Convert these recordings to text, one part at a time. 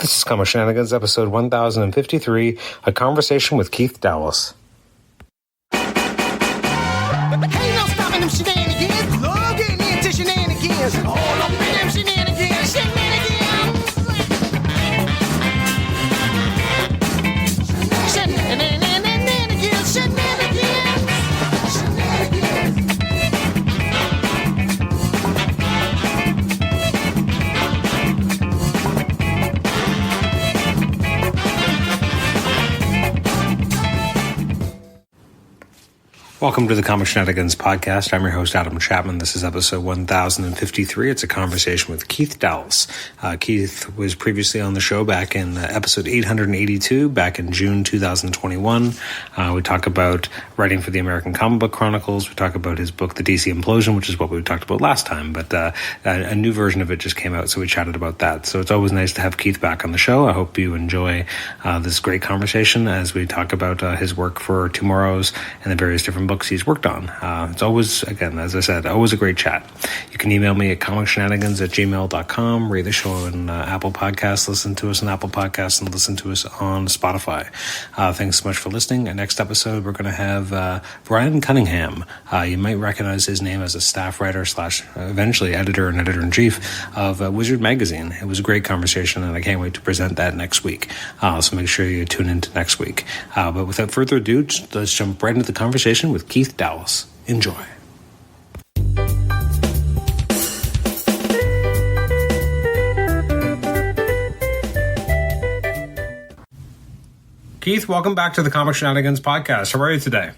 This is Comic Shenanigans, episode 1053, a conversation with Keith Dallas. Ain't no stopping them shenanigans. Love getting into shenanigans. All up in them shenanigans. Shenanigans. Shenanigans. Shenanigans. Shenanigans. Welcome to the Comic Shenanigans podcast. I'm your host, Adam Chapman. This is episode 1053. It's a conversation with Keith Dallas. Keith was previously on the show back in episode 882, back in June 2021. We talk about writing for the American Comic Book Chronicles. We talk about his book, The DC Implosion, which is what we talked about last time, but a new version of it just came out, so we chatted about that. So it's always nice to have Keith back on the show. I hope you enjoy this great conversation as we talk about his work for TwoMorrows and the various different books he's worked on. It's always, again, as I said, always a great chat. You can email me at comicshenanigans@gmail.com, rate the show on Apple Podcasts, listen to us on Apple Podcasts, and listen to us on Spotify. Thanks so much for listening. Next episode, we're going to have Brian Cunningham. You might recognize his name as a staff writer / eventually editor and editor-in-chief of Wizard Magazine. It was a great conversation, and I can't wait to present that next week. So make sure you tune into next week. But without further ado, let's jump right into the conversation with Keith Dallas. Enjoy. Keith, welcome back to the Comic Shenanigans podcast. How are you today?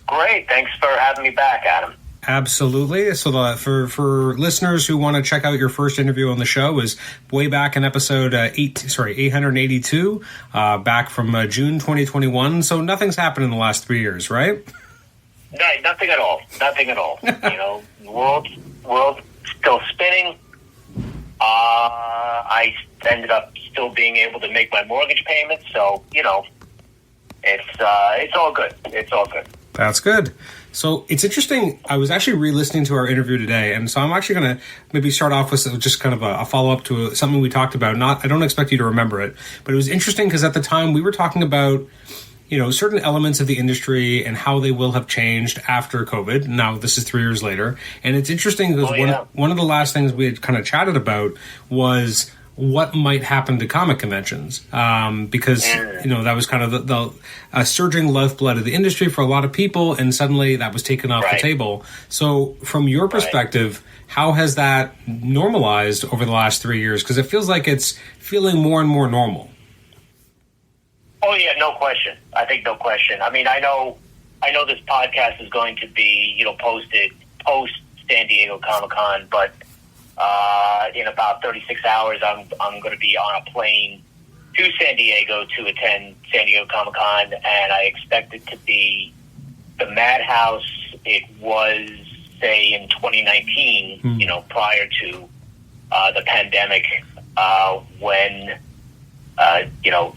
Great. Thanks for having me back, Adam. Absolutely. So for listeners who want to check out your first interview on the show is way back in episode 882, back from June 2021. So nothing's happened in the last 3 years, right? No, nothing at all. Nothing at all. The world still spinning. I ended up still being able to make my mortgage payments, so it's all good. It's all good. That's good. So it's interesting. I was actually re-listening to our interview today, and so I'm actually going to maybe start off with just kind of a follow-up to something we talked about. I don't expect you to remember it, but it was interesting because at the time we were talking about certain elements of the industry and how they will have changed after COVID. Now, this is 3 years later. And it's interesting because one of the last things we had kind of chatted about was what might happen to comic conventions. Because, that was kind of the surging lifeblood of the industry for a lot of people. And suddenly that was taken off the table. So from your perspective, how has that normalized over the last 3 years? Because it feels like it's feeling more and more normal. Oh yeah, no question. I think no question. I mean, I know this podcast is going to be, posted post San Diego Comic-Con, but in about 36 hours, I'm going to be on a plane to San Diego to attend San Diego Comic-Con, and I expect it to be the madhouse it was, say, in 2019, prior to the pandemic, when.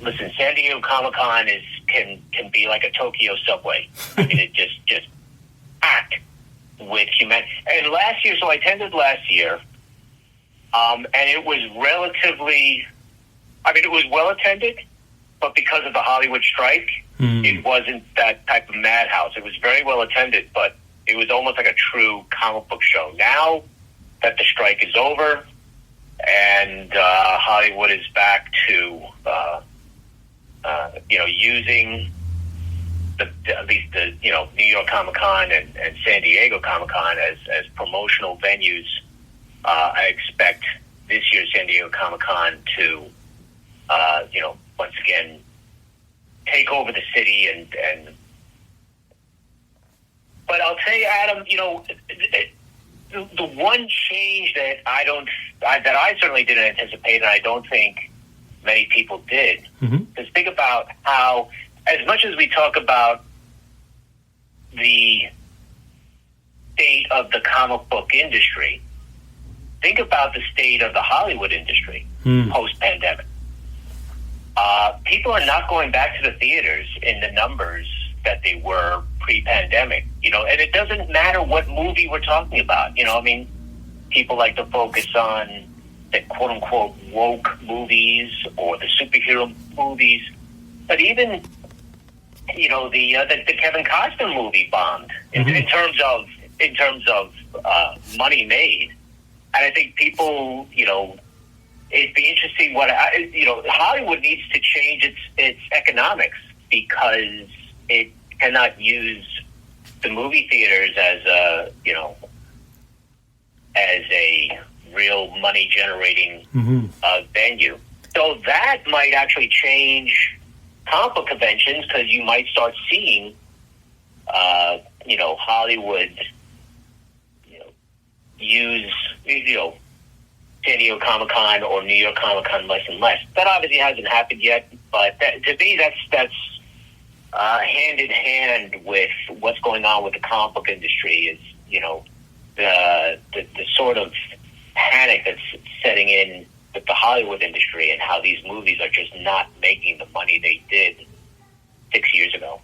Listen, San Diego Comic-Con can be like a Tokyo subway. I mean, it just packed with humanity. And last year, so I attended last year, and it was it was well attended, but because of the Hollywood strike, it wasn't that type of madhouse. It was very well attended, but it was almost like a true comic book show. Now that the strike is over, and Hollywood is back to, using at least the New York Comic Con and San Diego Comic Con as promotional venues. I expect this year's San Diego Comic Con to, once again take over the city and. But I'll tell you, Adam, the one change that I certainly didn't anticipate, and I don't think many people did, is think about how, as much as we talk about the state of the comic book industry, think about the state of the Hollywood industry post-pandemic. People are not going back to the theaters in the numbers that they were pre-pandemic, and it doesn't matter what movie we're talking about. People like to focus on the quote unquote woke movies or the superhero movies, but even the Kevin Costner movie bombed in terms of money made, and I think people, it'd be interesting Hollywood needs to change its economics, because it cannot use the movie theaters as a real money generating venue. So that might actually change comic book conventions, because you might start seeing Hollywood use San Diego Comic-Con or New York Comic-Con less and less. That obviously hasn't happened yet, but to me that's hand in hand with what's going on with the comic book industry. Is the sort of panic that's setting in with the Hollywood industry, and how these movies are just not making the money they did 6 years ago.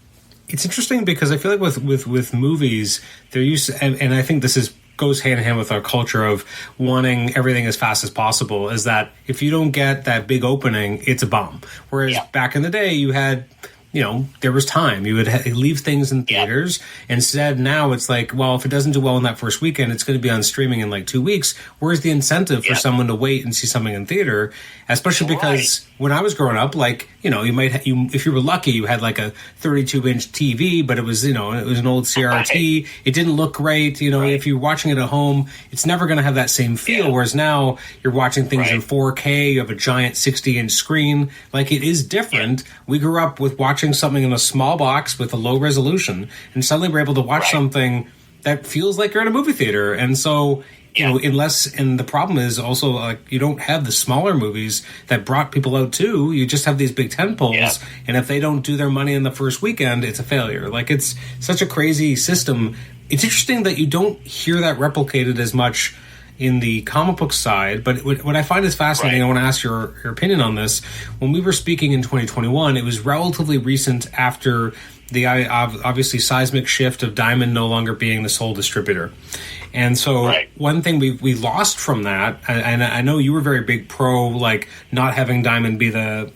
It's interesting because I feel like with movies, they're used to, and I think this goes hand in hand with our culture of wanting everything as fast as possible, is that if you don't get that big opening, it's a bomb. Whereas back in the day, you had, there was time. You would leave things in theaters. Instead, now it's like, well, if it doesn't do well in that first weekend, it's going to be on streaming in like 2 weeks. Where's the incentive for someone to wait and see something in theater? Especially because when I was growing up, like, if you were lucky, you had like a 32-inch TV, but it was, it was an old CRT. It didn't look great. If you're watching it at home, it's never going to have that same feel. Whereas now you're watching things in 4K. You have a giant 60-inch screen. Like, it is different. We grew up with watching something in a small box with a low resolution, and suddenly we're able to watch something that feels like you're in a movie theater. And so, and the problem is also, like, you don't have the smaller movies that brought people out too. You just have these big tentpoles, and if they don't do their money in the first weekend, it's a failure. Like, it's such a crazy system. It's interesting that you don't hear that replicated as much in the comic book side, but what I find is fascinating, I want to ask your opinion on this. When we were speaking in 2021, it was relatively recent after the obviously seismic shift of Diamond no longer being the sole distributor. And so one thing we lost from that, and I know you were very big pro, like, not having Diamond be the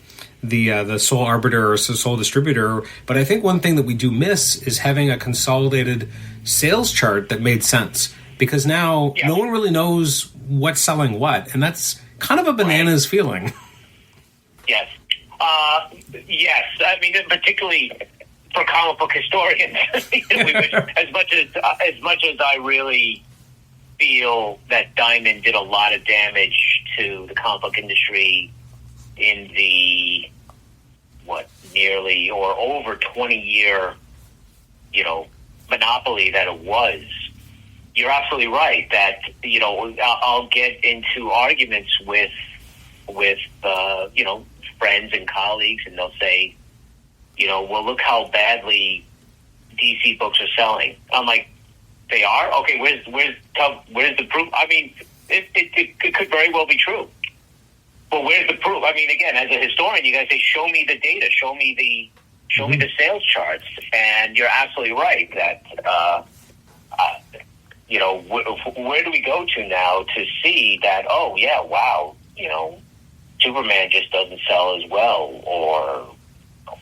sole arbiter or sole distributor, but I think one thing that we do miss is having a consolidated sales chart that made sense. Because now no one really knows what's selling what, and that's kind of a bananas feeling. Yes. Yes. I mean, particularly for comic book historians, as much as I really feel that Diamond did a lot of damage to the comic book industry in the nearly or over 20-year, monopoly that it was. You're absolutely right that, I'll get into arguments with friends and colleagues, and they'll say, well, look how badly DC books are selling. I'm like, they are? Okay, where's the proof? I mean, it could very well be true. But where's the proof? I mean, again, as a historian, you guys say, show me the data, show me the sales charts. And you're absolutely right that, where do we go to now to see that, oh, yeah, wow, Superman just doesn't sell as well, or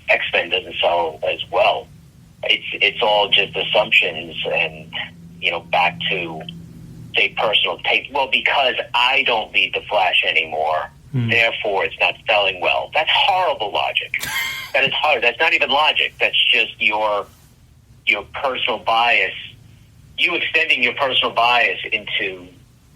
X-Men doesn't sell as well. It's all just assumptions and, back to, say, personal taste. Well, because I don't read The Flash anymore, therefore it's not selling well. That's horrible logic. That is hard. That's not even logic. That's just your personal bias. You extending your personal bias into,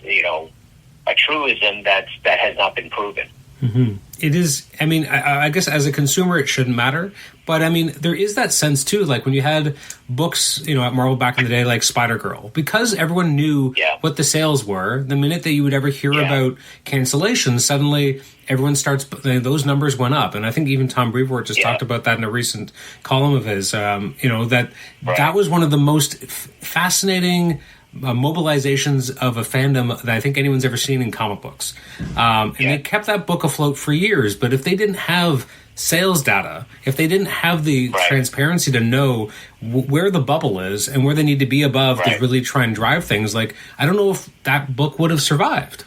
a truism that has not been proven. Mm-hmm. It is, I mean, I guess as a consumer, it shouldn't matter. But, I mean, there is that sense, too. Like, when you had books, at Marvel back in the day, like Spider-Girl, because everyone knew what the sales were, the minute that you would ever hear about cancellations, suddenly everyone starts, those numbers went up. And I think even Tom Brevoort just talked about that in a recent column of his, that was one of the most fascinating mobilizations of a fandom that I think anyone's ever seen in comic books. And they kept that book afloat for years. But if they didn't have sales data, if they didn't have the transparency to know where the bubble is and where they need to be above to really try and drive things, like, I don't know if that book would have survived.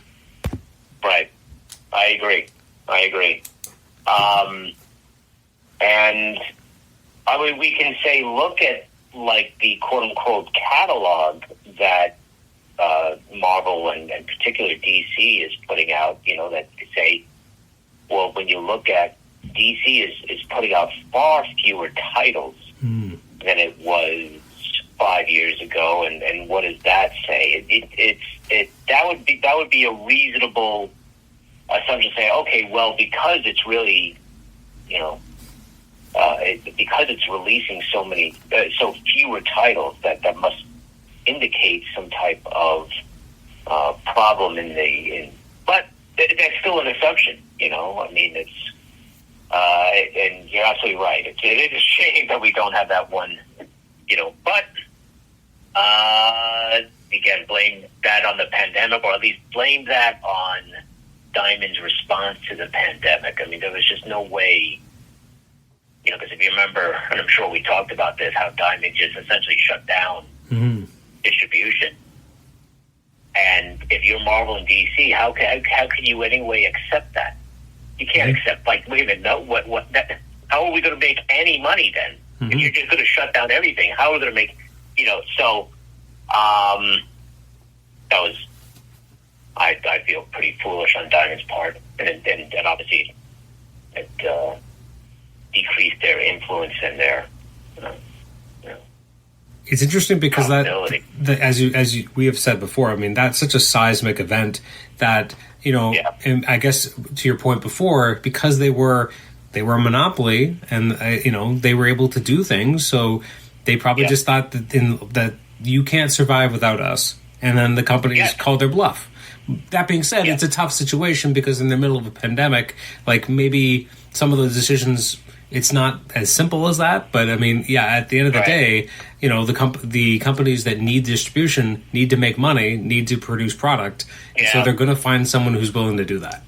Right. I agree. And I mean, we can say, look at like the quote unquote catalog that Marvel and particular DC is putting out. You know, that they say, well, when you look at DC is putting out far fewer titles than it was 5 years ago, and what does that say? That would be a reasonable assumption to say, okay, well, because it's really, you know, because it's releasing so fewer titles, that must indicate some type of problem but that's still an assumption, you know. I mean, it's and you're absolutely right. It is a shame that we don't have that one, you know. But again, blame that on the pandemic, or at least blame that on Diamond's response to the pandemic. I mean, there was just no way, you know, because if you remember, and I'm sure we talked about this, how Diamond just essentially shut down distribution. And if you're Marvel and DC, how can you anyway accept that? You can't accept, like, wait a minute, no, how are we going to make any money then? If you're just going to shut down everything, how are we going to make, you know? So that was, I feel, pretty foolish on Diamond's part, and obviously it decreased their influence and their, you know. It's interesting because that as we have said before, I mean, that's such a seismic event that, you know, and I guess to your point before, because they were a monopoly, and you know, they were able to do things, so they probably just thought that you can't survive without us, and then the companies called their bluff. That being said, it's a tough situation because in the middle of a pandemic, like, maybe some of the decisions, it's not as simple as that, but I mean, at the end of the day, you know, the companies that need distribution need to make money, need to produce product, so they're going to find someone who's willing to do that.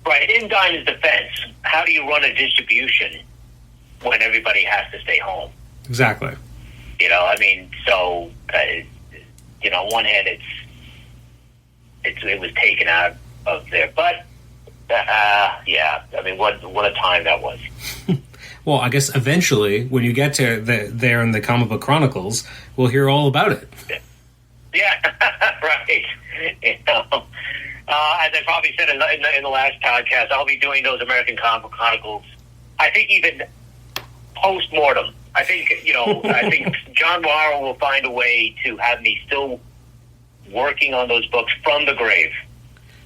Right. In Diamond's defense, how do you run a distribution when everybody has to stay home? Exactly. You know, I mean, so you know, on one hand, it was taken out of there, but. I mean, what a time that was. Well, I guess eventually, when you get to there in the Comic Book Chronicles, we'll hear all about it. Yeah, right. You know, as I probably said in the last podcast, I'll be doing those American Comic Book Chronicles, I think, even post-mortem. I think, you know, I think John Morrow will find a way to have me still working on those books from the grave.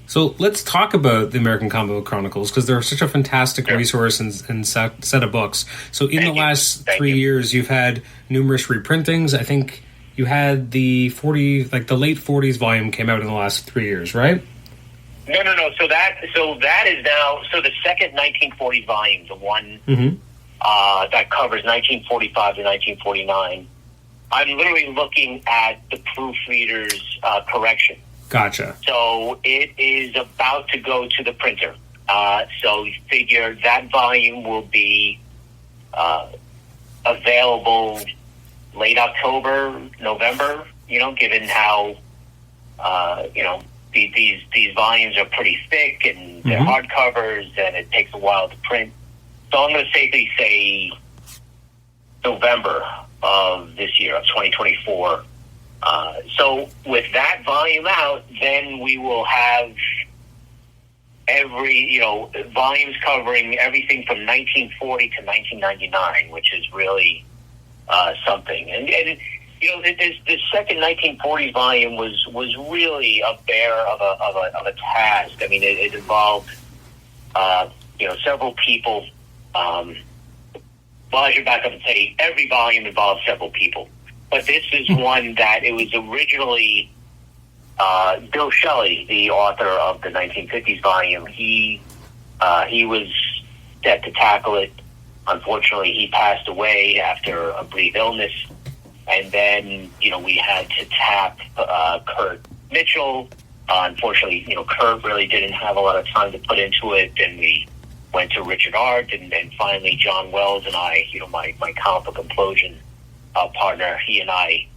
So let's talk about the American Comic Book Chronicles, because they're such a fantastic resource and set of books. So in the last 3 years, you've had numerous reprintings. I think you had the late 40s volume came out in the last 3 years, right? No. So that is now, so the second 1940 volume, the one that covers 1945 to 1949. I'm literally looking at the proofreader's correction. Gotcha. So it is about to go to the printer. So we figure that volume will be available late October, November, you know, given how, you know, these volumes are pretty thick and they're hardcovers and it takes a while to print. So I'm going to safely say November of this year, of 2024. So with that volume out, then we will have volumes covering everything from 1940 to 1999, which is really something. And you know, this second 1940s volume was really a bear of a task. I mean, it involved several people. Well, I should back up and say every volume involved several people. But this is one that it was originally Bill Shelley, the author of the 1950s volume. He was set to tackle it. Unfortunately, he passed away after a brief illness. And then, you know, we had to tap Kurt Mitchell. Unfortunately, you know, Kurt really didn't have a lot of time to put into it. And we went to Richard Art, and then finally John Wells and I, you know, my comic book implosion partner, he and I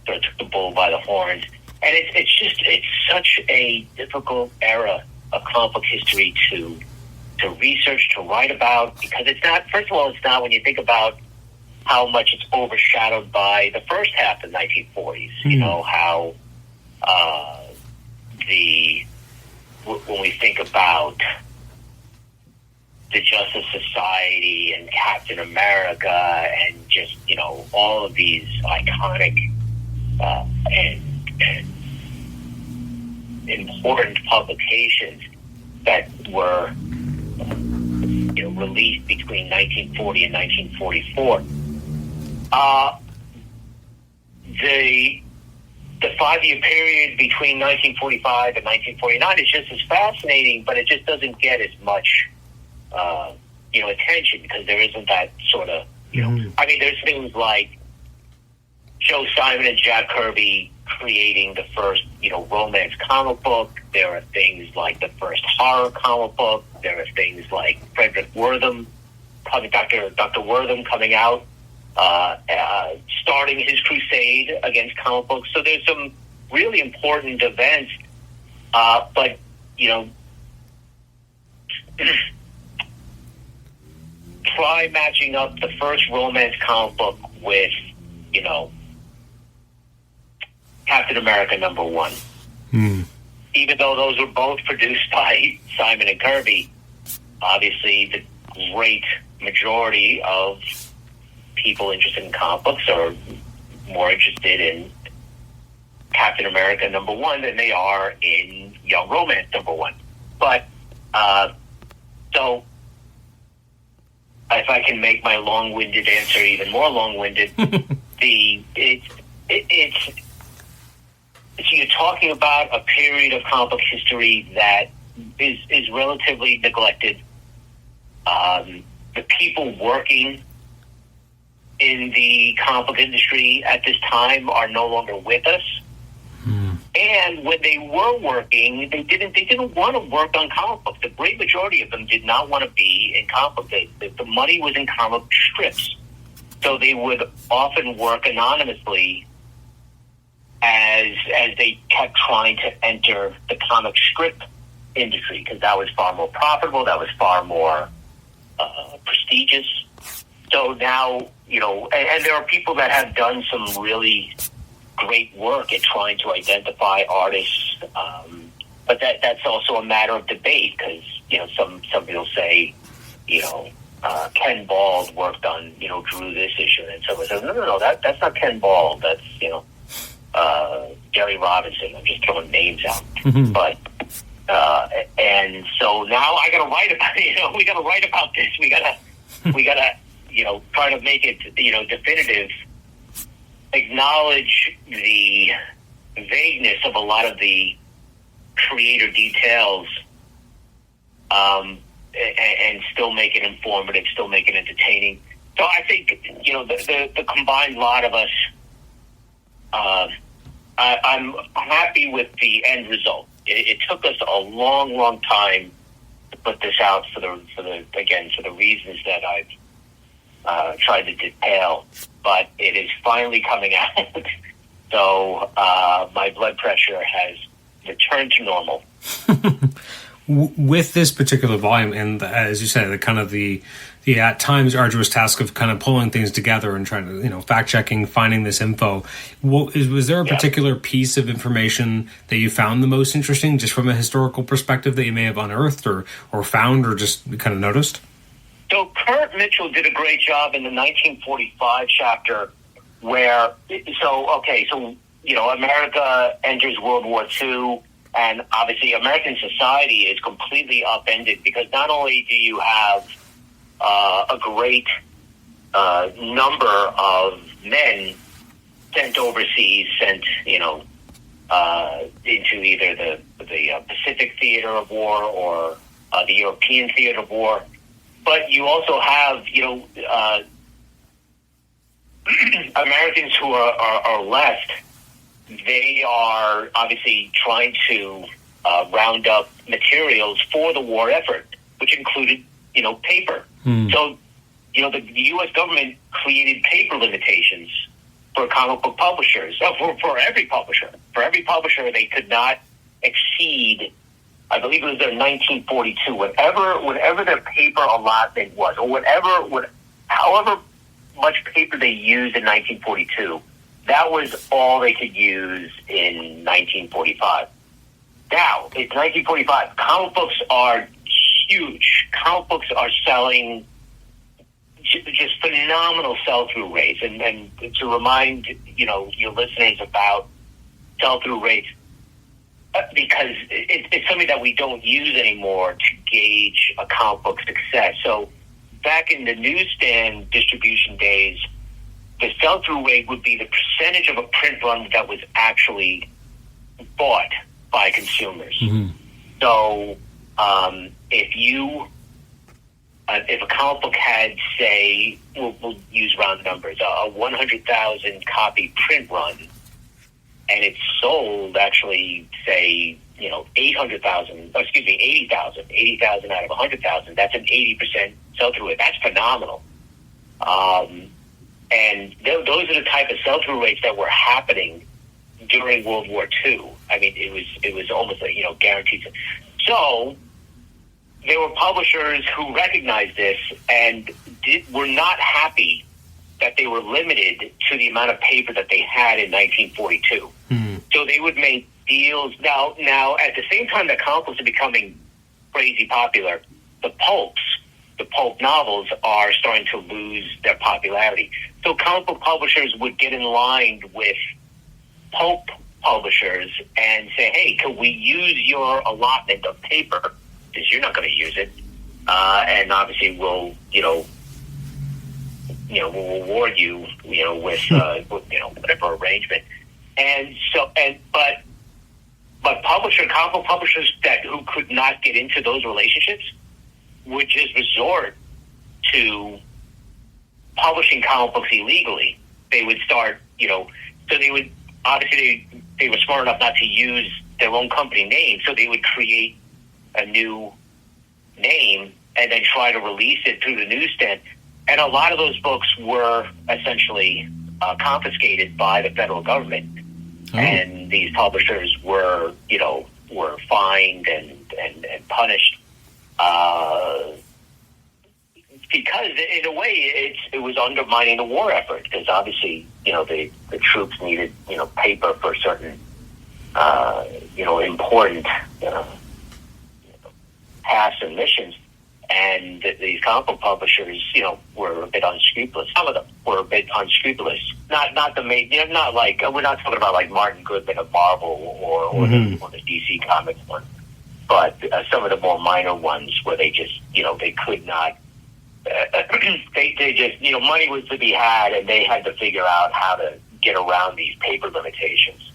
sort of took the bull by the horns. And it's such a difficult era comic book history to research, to write about, because it's not, first of all, it's not, when you think about how much it's overshadowed by the first half of the 1940s, you know, how when we think about the Justice Society and Captain America and just, you know, all of these iconic and important publications that were, you know, released between 1940 and 1944. The 5-year period between 1945 and 1949 is just as fascinating, but it just doesn't get as much, you know, attention, because there isn't that sort of, you know, I mean, there's things like Joe Simon and Jack Kirby creating the first, you know, romance comic book. There are things like the first horror comic book. There are things like Frederick Wortham, Dr. Wortham coming out, starting his crusade against comic books. So there's some really important events, but, you know, try matching up the first romance comic book with, you know, Captain America #1. Even though those were both produced by Simon and Kirby, obviously the great majority of people interested in comic books are more interested in Captain America #1 than they are in Young Romance #1. But so if I can make my long-winded answer even more long-winded, so you're talking about a period of comic book history that is relatively neglected. The people working in the comic book industry at this time are no longer with us. And when they were working, they didn't want to work on comic books. The great majority of them did not want to be in comic books. The money was in comic strips. So they would often work anonymously as they kept trying to enter the comic strip industry, because that was far more profitable, that was far more prestigious. So now, you know, and there are people that have done some really great work at trying to identify artists, but that's also a matter of debate, because, you know, some people say, you know, Ken Bald worked on, you know, drew this issue, and someone says, no, that's not Ken Bald, that's, you know, Jerry Robinson. I'm just throwing names out. But and so now I gotta write about it, you know, we gotta write about this. We gotta you know, try to make it, you know, definitive, acknowledge the vagueness of a lot of the creator details, and still make it informative, still make it entertaining. So I think, you know, the combined lot of us, I'm happy with the end result. It took us a long time to put this out for the reasons that I've tried to detail, but it is finally coming out. So my blood pressure has returned to normal. With this particular volume, and as you said, the kind of the at times arduous task of kind of pulling things together and trying to, you know, fact checking, finding this info, was there a particular piece of information that you found the most interesting, just from a historical perspective, that you may have unearthed or found or just kind of noticed? So Kurt Mitchell did a great job in the 1945 chapter where, so you know, America enters World War II. And obviously, American society is completely upended, because not only do you have a great number of men sent overseas, sent, you know, into either the Pacific theater of war or the European theater of war, but you also have, you know, Americans who are left. They are obviously trying to round up materials for the war effort, which included, you know, paper. So, you know, the U.S. government created paper limitations for comic book publishers, for every publisher. For every publisher, they could not exceed I believe it was their 1942, whatever their paper allotment was, or however much paper they used in 1942, that was all they could use in 1945. Now, it's 1945. Comic books are huge. Comic books are selling just phenomenal sell-through rates. And to remind, your listeners about sell-through rates, because it's something that we don't use anymore to gauge a comic book success. So back in the newsstand distribution days, the sell-through rate would be the percentage of a print run that was actually bought by consumers. Mm-hmm. So if a comic book had, say, we'll use round numbers, a 100,000 copy print run, and it sold actually, say, 80,000 out of 100,000, that's an 80% sell-through rate. That's phenomenal. And those are the type of sell-through rates that were happening during World War II. I mean, it was almost guaranteed. So there were publishers who recognized this and were not happy that they were limited to the amount of paper that they had in 1942. Mm-hmm. So they would make deals. Now, at the same time that comic books are becoming crazy popular, the pulp novels are starting to lose their popularity. So comic book publishers would get in line with pulp publishers and say, hey, could we use your allotment of paper, because you're not going to use it, and obviously we'll reward you, with whatever arrangement. And so, but comic book publishers who could not get into those relationships would just resort to publishing comic books illegally. They would start, so they would, obviously they were smart enough not to use their own company name, so they would create a new name and then try to release it through the newsstand. And a lot of those books were essentially confiscated by the federal government. Oh. And these publishers were fined and punished because, in a way, it was undermining the war effort. Because obviously, the troops needed paper for certain important tasks and missions. And these comic book publishers, were a bit unscrupulous. Some of them were a bit unscrupulous. Not the main, not like, we're not talking about like Martin Goodman of Marvel or the DC Comics one, but some of the more minor ones where they just, they could not. They just, money was to be had, and they had to figure out how to get around these paper limitations.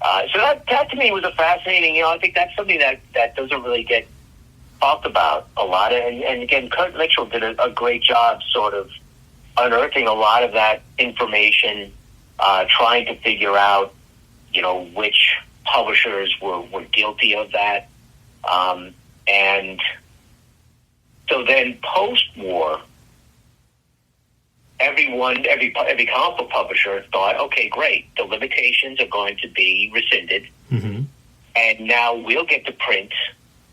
So that to me was a fascinating. I think that's something that doesn't really get talked about a lot. And again, Kurt Mitchell did a great job sort of unearthing a lot of that information, trying to figure out, which publishers were guilty of that. And so then post-war, every comic book publisher thought, okay, great, the limitations are going to be rescinded, mm-hmm. and now we'll get to print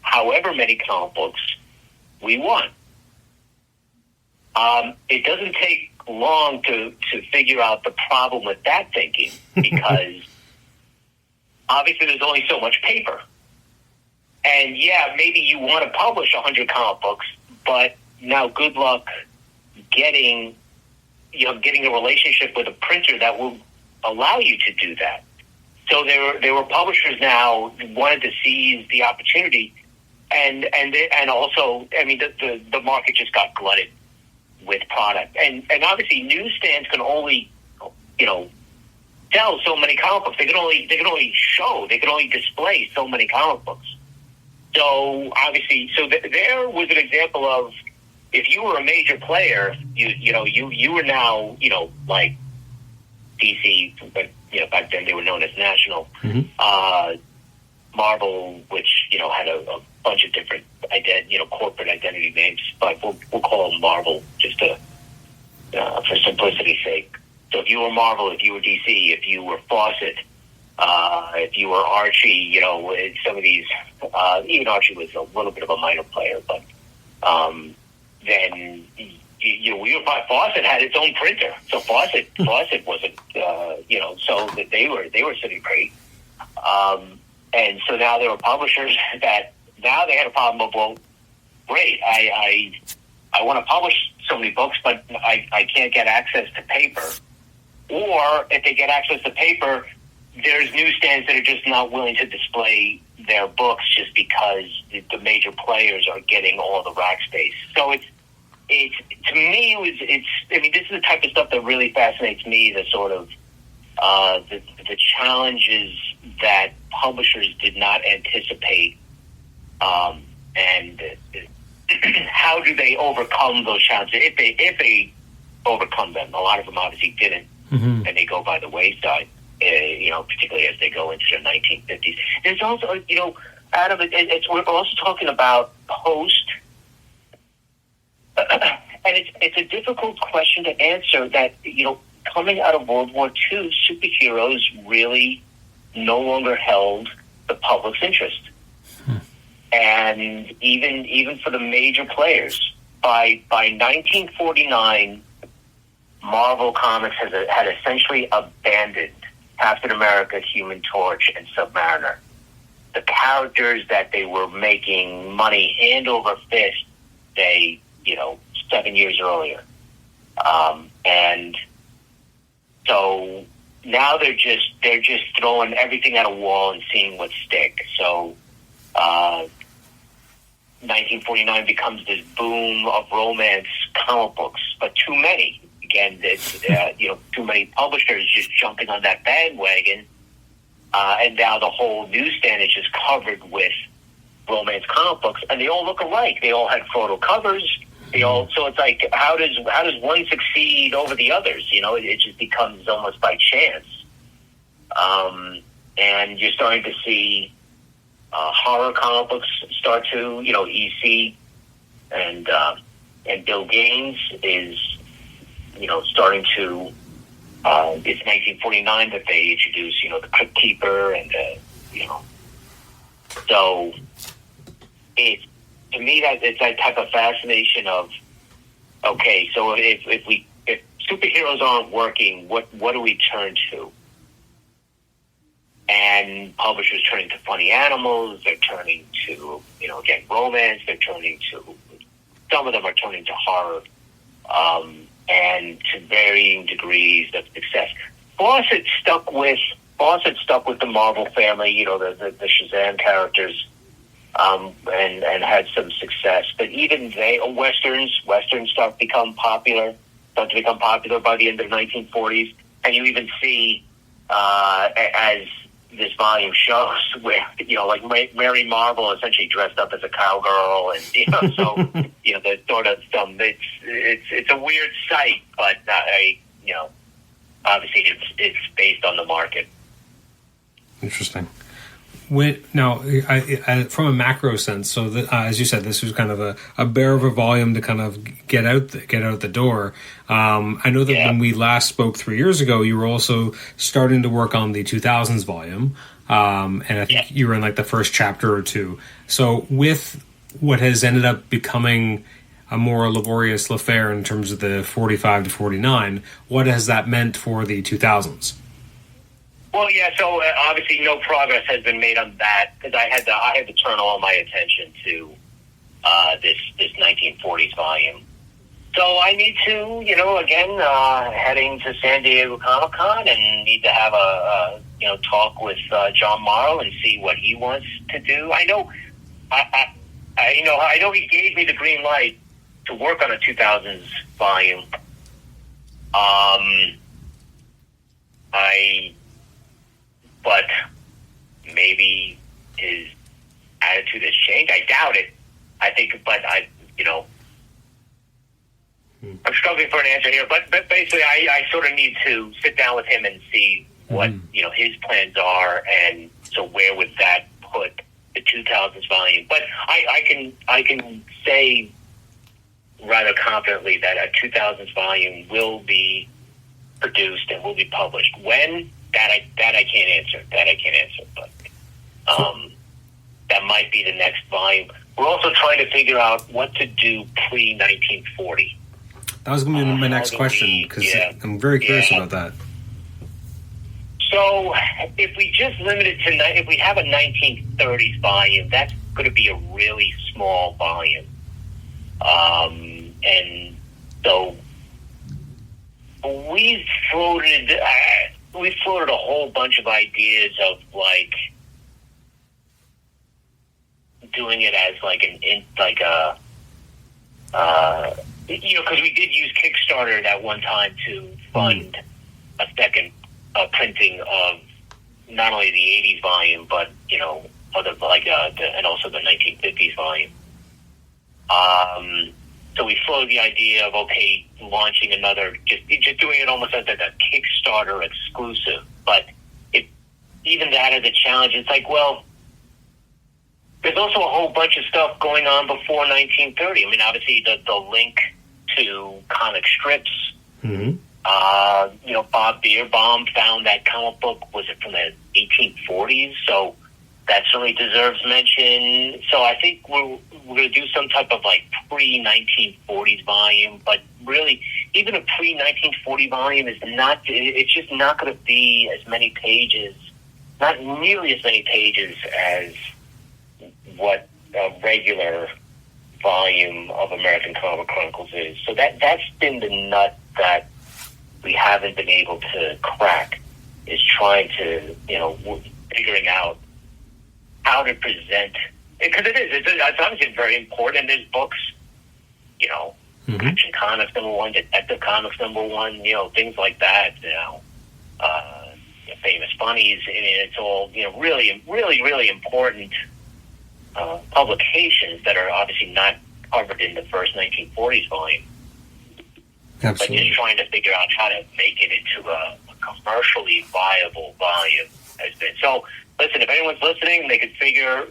however many comic books we want. It doesn't take long to figure out the problem with that thinking, because obviously there's only so much paper. And yeah, maybe you want to publish 100 comic books, but now good luck getting a relationship with a printer that will allow you to do that. So there were publishers now who wanted to seize the opportunity, and also, I mean, the market just got glutted with product, and obviously newsstands can only sell so many comic books. They can only display so many comic books. So obviously, there was an example of, if you were a major player, you were now, like DC, but back then they were known as National, mm-hmm. Marvel, which had a bunch of different corporate identity names, but we'll call them Marvel just for simplicity's sake. So if you were Marvel, if you were DC, if you were Fawcett, If you were Archie, some of these, even Archie was a little bit of a minor player, but then Fawcett had its own printer, so Fawcett wasn't, so that they were sitting pretty, and so now there were publishers that now they had a problem of, well, great, I want to publish so many books, but I can't get access to paper, or if they get access to paper, there's newsstands that are just not willing to display their books just because the major players are getting all the rack space. So it's to me, this is the type of stuff that really fascinates me, the sort of, the challenges that publishers did not anticipate, and how do they overcome those challenges? If they overcome them, a lot of them obviously didn't, and they go by the wayside. Particularly as they go into the 1950s. There's also, Adam, we're also talking about post, and it's a difficult question to answer. That coming out of World War II, superheroes really no longer held the public's interest, and even for the major players, by 1949, Marvel Comics had essentially abandoned Captain America, Human Torch, and Submariner. The characters that they were making money hand over fist, 7 years earlier. And so now they're just throwing everything at a wall and seeing what sticks. So 1949 becomes this boom of romance comic books, but too many. Again, it's too many publishers just jumping on that bandwagon, and now the whole newsstand is just covered with romance comic books, and they all look alike. They all had photo covers. So it's like, how does one succeed over the others? It just becomes almost by chance, and you're starting to see horror comic books start to, EC and Bill Gaines is. Starting to, it's 1949 that they introduce, the Crypt Keeper and, so it's, to me, that it's that type of fascination of, okay, so if superheroes aren't working, what do we turn to? And publishers turning to funny animals, they're turning to, again, romance, they're turning to, some of them are turning to horror, and to varying degrees of success. Fawcett stuck with the Marvel family, the Shazam characters, and had some success. But even westerns start to become popular by the end of the 1940s. And you even see, as this volume shows, where like Mary Marvel essentially dressed up as a cowgirl, and so the sort of it's a weird sight, but obviously it's based on the market. Interesting. Now, from a macro sense, so as you said, this was kind of a bear of a volume to kind of get out the door. I know that when we last spoke 3 years ago, you were also starting to work on the 2000s volume, and I think you were in like the first chapter or two. So with what has ended up becoming a more laborious affair in terms of the 45 to 49, what has that meant for the 2000s? Well, so obviously no progress has been made on that, because I had to turn all my attention to this 1940s volume. So I need to, again, heading to San Diego Comic-Con, and need to have a talk with John Morrow and see what he wants to do. I know he gave me the green light to work on a 2000s volume. But maybe his attitude has changed. I doubt it. I think, but I'm struggling for an answer here. But basically, I sort of need to sit down with him and see what his plans are, and so where would that put the 2000s volume? But I can say rather confidently that a 2000s volume will be produced and will be published. When? that I can't answer. But that might be the next volume. We're also trying to figure out what to do pre-1940. That was going to be my next question, because I'm very curious about that. So if we just limit it to, if we have a 1930s volume, that's going to be a really small volume. And so we've floated a whole bunch of ideas of like doing it as like because we did use Kickstarter at one time to fund a second printing of not only the 80s volume, but other and also the 1950s volume. So we floated the idea of launching another, just doing it almost as like a Kickstarter exclusive. But even that is a challenge. It's like, well, there's also a whole bunch of stuff going on before 1930. I mean, obviously the link to comic strips. Mm-hmm. Bob Bierbaum found that comic book, was it from the 1840s? So that certainly deserves mention. So I think we're going to do some type of like pre-1940s volume, but really even a pre-1940 volume it's just not going to be as many pages, not nearly as many pages as what a regular volume of American Comic Chronicles is. So that's been the nut that we haven't been able to crack, is trying to, figuring out how to present, because it's obviously very important. There's books, Action Comics #1, Detective Comics #1, things like that, Famous Funnies. I mean, it's all, really, really, really important publications that are obviously not covered in the first 1940s volume. Absolutely. But just trying to figure out how to make it into a commercially viable volume has been. So, listen, if anyone's listening, they could figure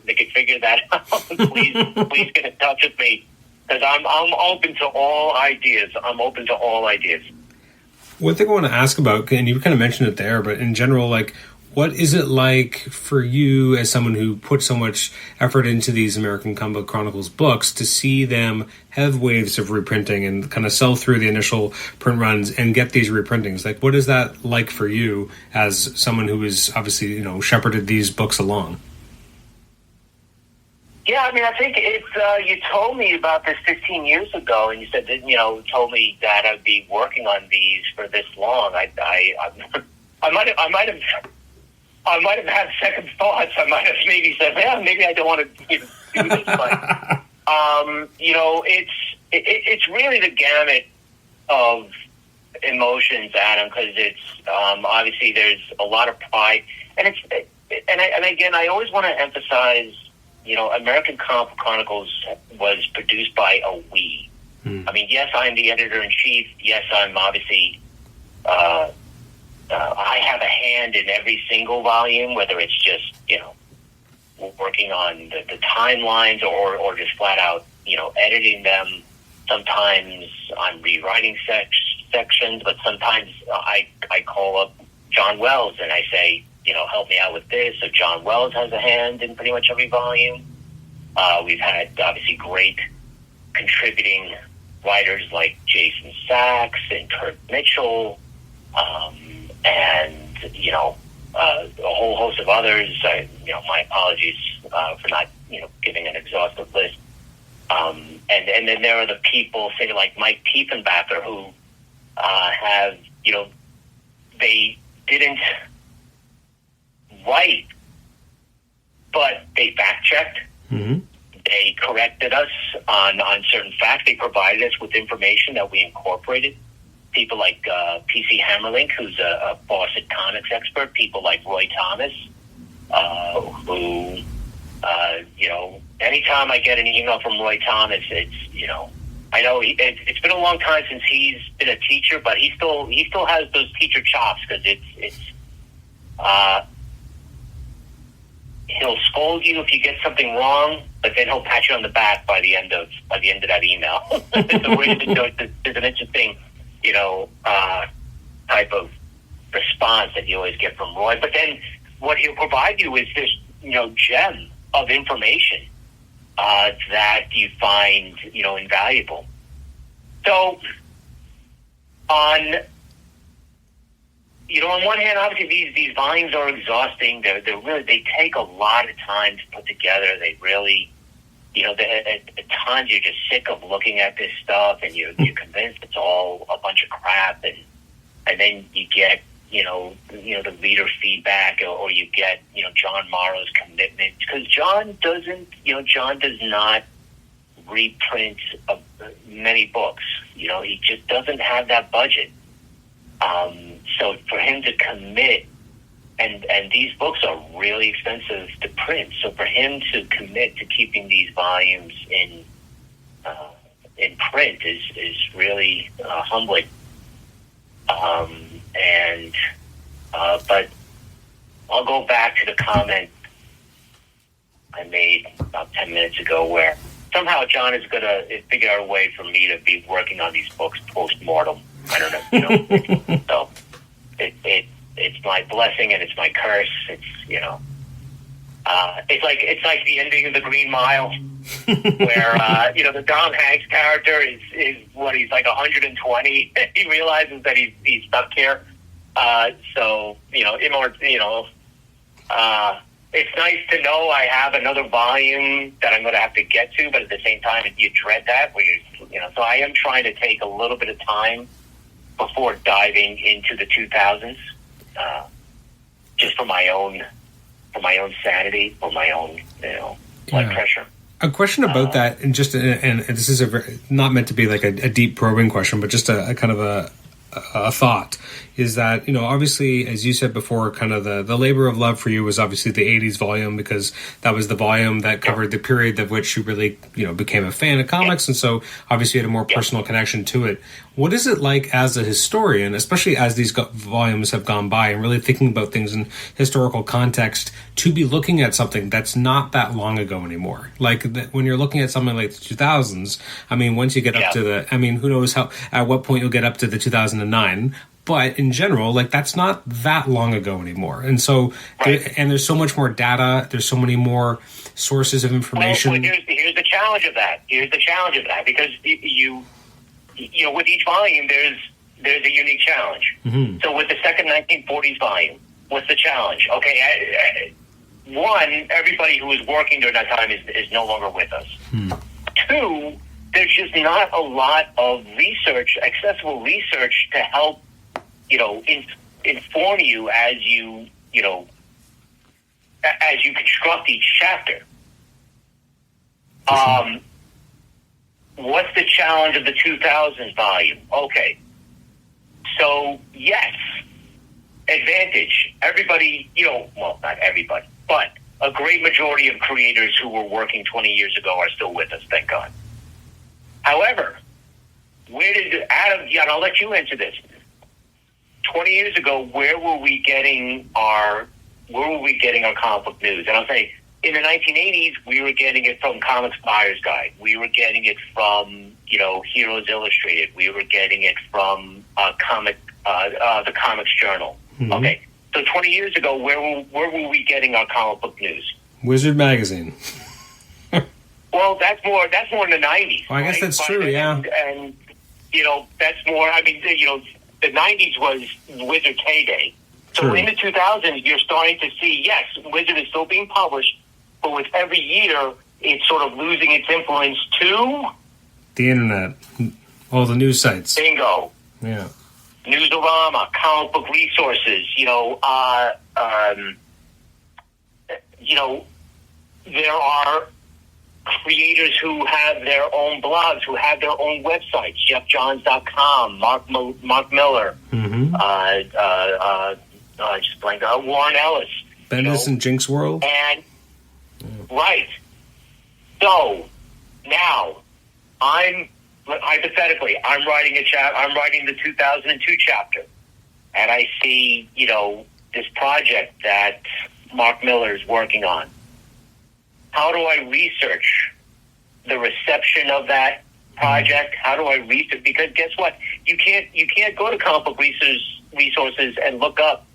that out. please get in touch with me, because I'm open to all ideas. One thing I want to ask about, and you kind of mentioned it there, but in general, like, what is it like for you as someone who put so much effort into these American Comic Chronicles books to see them have waves of reprinting and kind of sell through the initial print runs and get these reprintings? Like, what is that like for you as someone who is obviously, shepherded these books along? Yeah, I mean, I think it's, you told me about this 15 years ago, and you said that, told me that I'd be working on these for this long. I might have had second thoughts. I might have maybe said, maybe I don't want to do this. But, it's really the gamut of emotions, Adam, because it's, obviously there's a lot of pride. And again, I always want to emphasize, American Comic Chronicles was produced by a we. I mean, yes, I'm the editor-in-chief. Yes, I'm obviously, I have a hand in every single volume, whether it's just, working on the timelines or just flat out, editing them. Sometimes I'm rewriting sections, but sometimes I call up John Wells and I say, help me out with this. So John Wells has a hand in pretty much every volume. We've had obviously great contributing writers like Jason Sachs and Kurt Mitchell, and a whole host of others. My apologies for not giving an exhaustive list. And then there are the people, say like Mike Tiefenbacher, who have they didn't write, but they fact checked. Mm-hmm. They corrected us on certain facts. They provided us with information that we incorporated. People like PC Hammerlink, who's a Fawcett Comics expert. People like Roy Thomas, who, anytime I get an email from Roy Thomas, it's, I know it's been a long time since he's been a teacher, but he still has those teacher chops, because he'll scold you if you get something wrong, but then he'll pat you on the back by the end of that email. There's an interesting, type of response response that you always get from Roy. But then what he'll provide you is this, gem of information that you find, invaluable. So on one hand, obviously these volumes are exhausting. They take a lot of time to put together. They really, at times you're just sick of looking at this stuff, and you're convinced it's all a bunch of crap, and then you get the reader feedback, or you get John Morrow's commitment, because John does not reprint many books. He just doesn't have that budget. So for him to commit, and these books are really expensive to print, so for him to commit to keeping these volumes in print is really humbling. But I'll go back to the comment I made about 10 minutes ago, where somehow John is going to figure out a way for me to be working on these books post-mortem. I don't know. So it's my blessing and it's my curse. It's like the ending of The Green Mile, where the Tom Hanks character is he's like 120. He realizes that he's stuck here. It's nice to know I have another volume that I'm going to have to get to, but at the same time, you dread that. So I am trying to take a little bit of time before diving into the 2000s, just for my own sanity, for my own blood pressure. A question about that, and this is not meant to be like a deep probing question, but just a kind of a thought, is that, obviously, as you said before, kind of the labor of love for you was obviously the 80s volume, because that was the volume that covered the period of which you really, became a fan of comics. And so obviously you had a more personal connection to it. What is it like as a historian, especially as these volumes have gone by, and really thinking about things in historical context, to be looking at something that's not that long ago anymore? Like when you're looking at something like the 2000s, I mean, once you get up to who knows at what point you'll get up to the 2009, but in general, like, that's not that long ago anymore. And so, there's so much more data, there's so many more sources of information. Well, here's the challenge of that. Because with each volume, there's a unique challenge. Mm-hmm. So with the second 1940s volume, what's the challenge? Okay, one, everybody who was working during that time is no longer with us. Two, there's just not a lot of accessible research to help inform you as you construct each chapter. What's the challenge of the 2000s volume? Okay, so yes, advantage. Everybody, well, not everybody, but a great majority of creators who were working 20 years ago are still with us, thank God. However, Adam, I'll let you answer this. 20 years ago, where were we getting our comic book news? And I'll say, in the 1980s, we were getting it from Comics Buyer's Guide. We were getting it from, Heroes Illustrated. We were getting it from the Comics Journal. Mm-hmm. Okay, so 20 years ago, where were we getting our comic book news? Wizard Magazine. Well, that's more in the 90s. Well, I guess that's true, yeah. And that's more, the 90s was Wizard's heyday. So True. In the 2000s, you're starting to see, yes, Wizard is still being published, but with every year, it's sort of losing its influence to the internet, all the news sites. Bingo. Yeah. Newsarama, comic book resources, there are creators who have their own blogs, who have their own websites, JeffJohns.com, Mark Miller, mm-hmm. Just blank out, Warren Ellis. Bendis and Jinx World. And, right. So, now, I'm writing the 2002 chapter, and I see, this project that Mark Miller is working on. How do I research the reception of that project? How do I research? Because guess what? You can't go to comic book resources and look up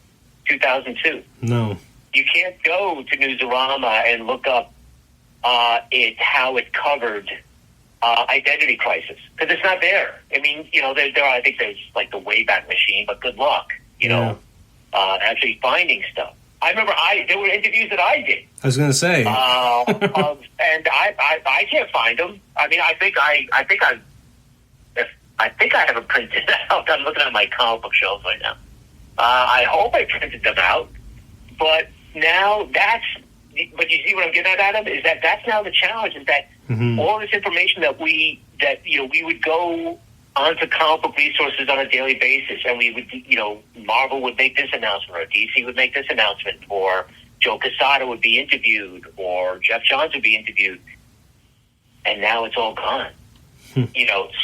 2002. No. You can't go to Newsarama and look up how it covered identity crisis, because it's not there. I mean, there I think there's like the Wayback Machine, but good luck, actually finding stuff. I remember there were interviews that I did. I was going to say, and I can't find them. I mean, I think I have it printed out. I'm looking at my comic book shelves right now. I hope I printed them out, but now but you see what I'm getting at, Adam, is that's now the challenge, is that all this information that we would go onto comic book resources on a daily basis, and we would, Marvel would make this announcement, or DC would make this announcement, or Joe Quesada would be interviewed, or Jeff Johns would be interviewed, and now it's all gone.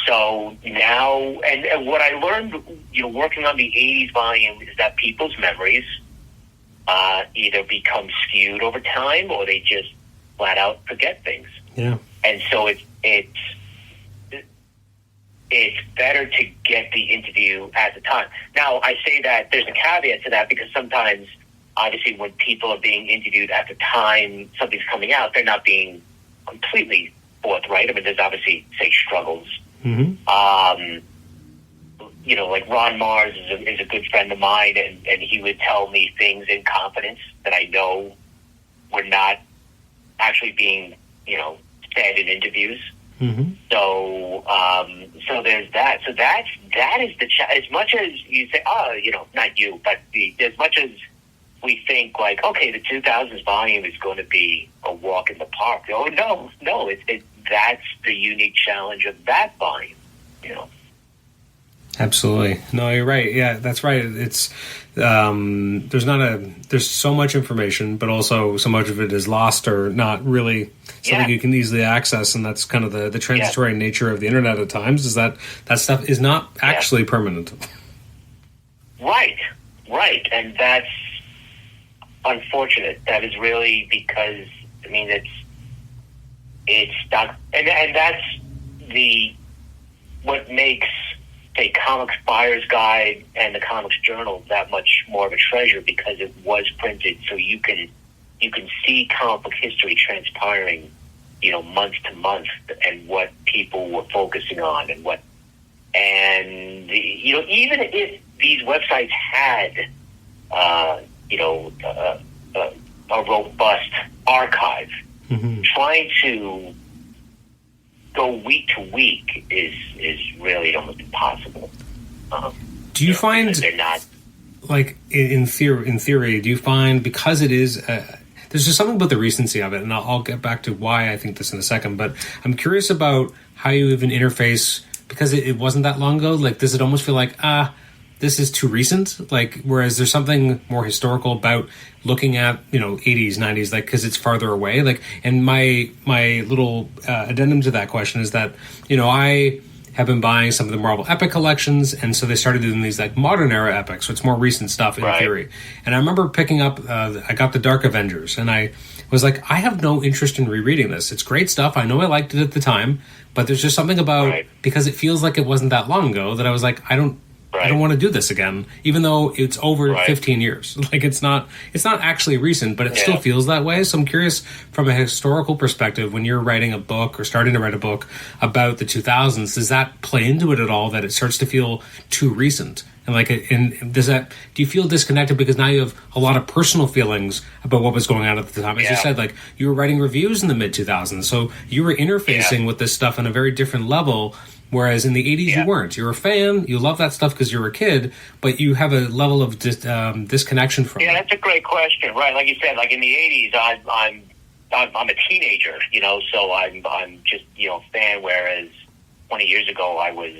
So now, and what I learned, working on the 80s volume, is that people's memories either become skewed over time, or they just flat out forget things. Yeah. And so it's better to get the interview at the time. Now, I say that there's a caveat to that, because sometimes, obviously, when people are being interviewed at the time something's coming out, they're not being completely forthright. I mean, there's obviously, say, struggles. Like Ron Mars is a good friend of mine, and he would tell me things in confidence that I know were not actually being, said in interviews. So there's that. So that is the as much as you say, not you, but as much as we think like, okay, the 2000s volume is going to be a walk in the park. Oh no, that's the unique challenge of that volume. Absolutely. No, you're right. Yeah, that's right. It's there's so much information, but also so much of it is lost or not really something you can easily access, and that's kind of the transitory nature of the internet at times, is that stuff is not actually permanent. Right. And that's unfortunate. That is really because, I mean, it's not, and that's what makes, say, Comics Buyer's Guide and the Comics Journal that much more of a treasure, because it was printed, so you can see comic book history transpiring, month to month, and what people were focusing on, and even if these websites had a robust archive, trying to go week to week is really almost impossible. Do you find they're not, like, in theory, do you find, because it is there's just something about the recency of it, and I'll get back to why I think this in a second, but I'm curious about how you even interface, because it wasn't that long ago. Like, does it almost feel like this is too recent? Like, whereas there's something more historical about looking at, 80s, 90s, like, because it's farther away. Like, and my little addendum to that question is that, I have been buying some of the Marvel Epic collections, and so they started doing these, like, modern era epics, so it's more recent stuff in theory. And I remember picking up, I got the Dark Avengers, and I was like, I have no interest in rereading this. It's great stuff. I know I liked it at the time, but there's just something about, because it feels like it wasn't that long ago, that I was like, I don't want to do this again, even though it's over 15 years. Like, it's not actually recent, but it still feels that way. So I'm curious, from a historical perspective, when you're writing a book or starting to write a book about the 2000s, does that play into it at all, that it starts to feel too recent? And do you feel disconnected because now you have a lot of personal feelings about what was going on at the time? As you said, like, you were writing reviews in the mid 2000s, so you were interfacing with this stuff on a very different level. Whereas in the 80s, you weren't. You were a fan. You love that stuff because you were a kid, but you have a level of disconnection from it. Yeah, that's a great question. Right, like you said, like in the 80s, I'm a teenager, so I'm just a fan. Whereas 20 years ago, I was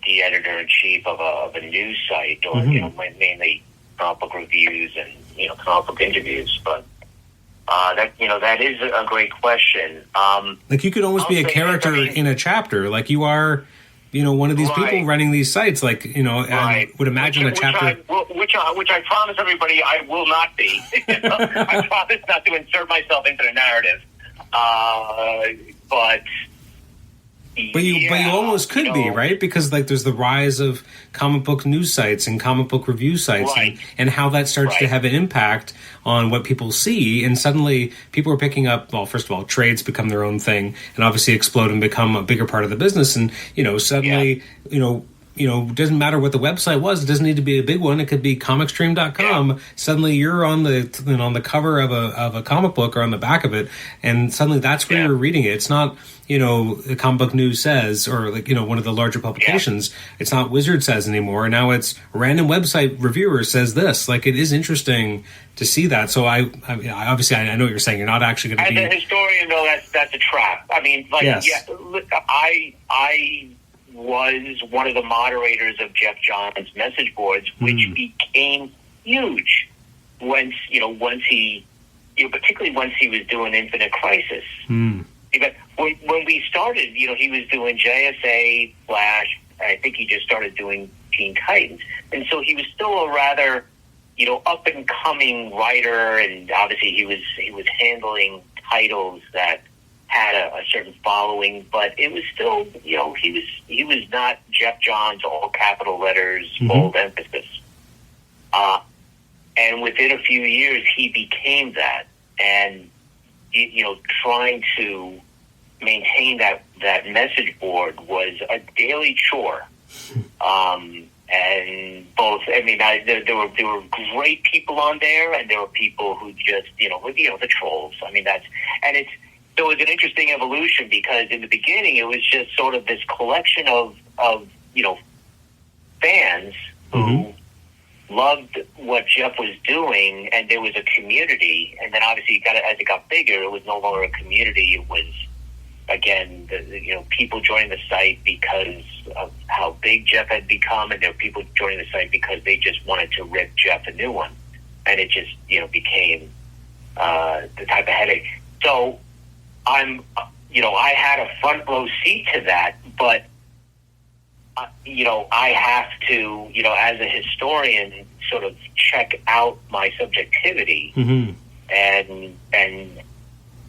the editor-in-chief of a news site, or mainly comic book reviews and comic book interviews, but. That is a great question. Like, you could almost be a character in a chapter. Like, you are, one of these people running these sites. Like, I would imagine a chapter. Which I promise everybody I will not be. I promise not to insert myself into the narrative. But But you almost could be, right? Because like there's the rise of comic book news sites and comic book review sites, right. and how that starts to have an impact on what people see, and suddenly people are picking up. Well, first of all, trades become their own thing, and obviously explode and become a bigger part of the business. And suddenly, it doesn't matter what the website was. It doesn't need to be a big one. It could be comicstream.com. Yeah. Suddenly you're on the cover of a comic book or on the back of it, and suddenly that's where you're reading it. It's not, the Comic Book News Says, or one of the larger publications. Yeah. It's not Wizard Says anymore. Now it's random website reviewer says this. Like, it is interesting to see that. So I obviously I know what you're saying. You're not actually going to be... As a historian, though, that's a trap. I mean, I was one of the moderators of Jeff Johns' message boards, which became huge once he, particularly once he was doing Infinite Crisis. When we started, he was doing JSA, Flash, I think he just started doing Teen Titans. And so he was still a rather, up and coming writer, and obviously he was handling titles that had a certain following, but it was still, he was not Jeff Johns, all capital letters, bold emphasis. And within a few years, he became that. And, trying to maintain that message board was a daily chore. And both, there were great people on there, and there were people who just, the trolls. So it was an interesting evolution, because in the beginning it was just sort of this collection of fans who loved what Jeff was doing, and there was a community. And then obviously as it got bigger, it was no longer a community. It was, again, people joining the site because of how big Jeff had become, and there were people joining the site because they just wanted to rip Jeff a new one. And it just, became the type of headache. So I had a front row seat to that, but, I have to, as a historian, sort of check out my subjectivity and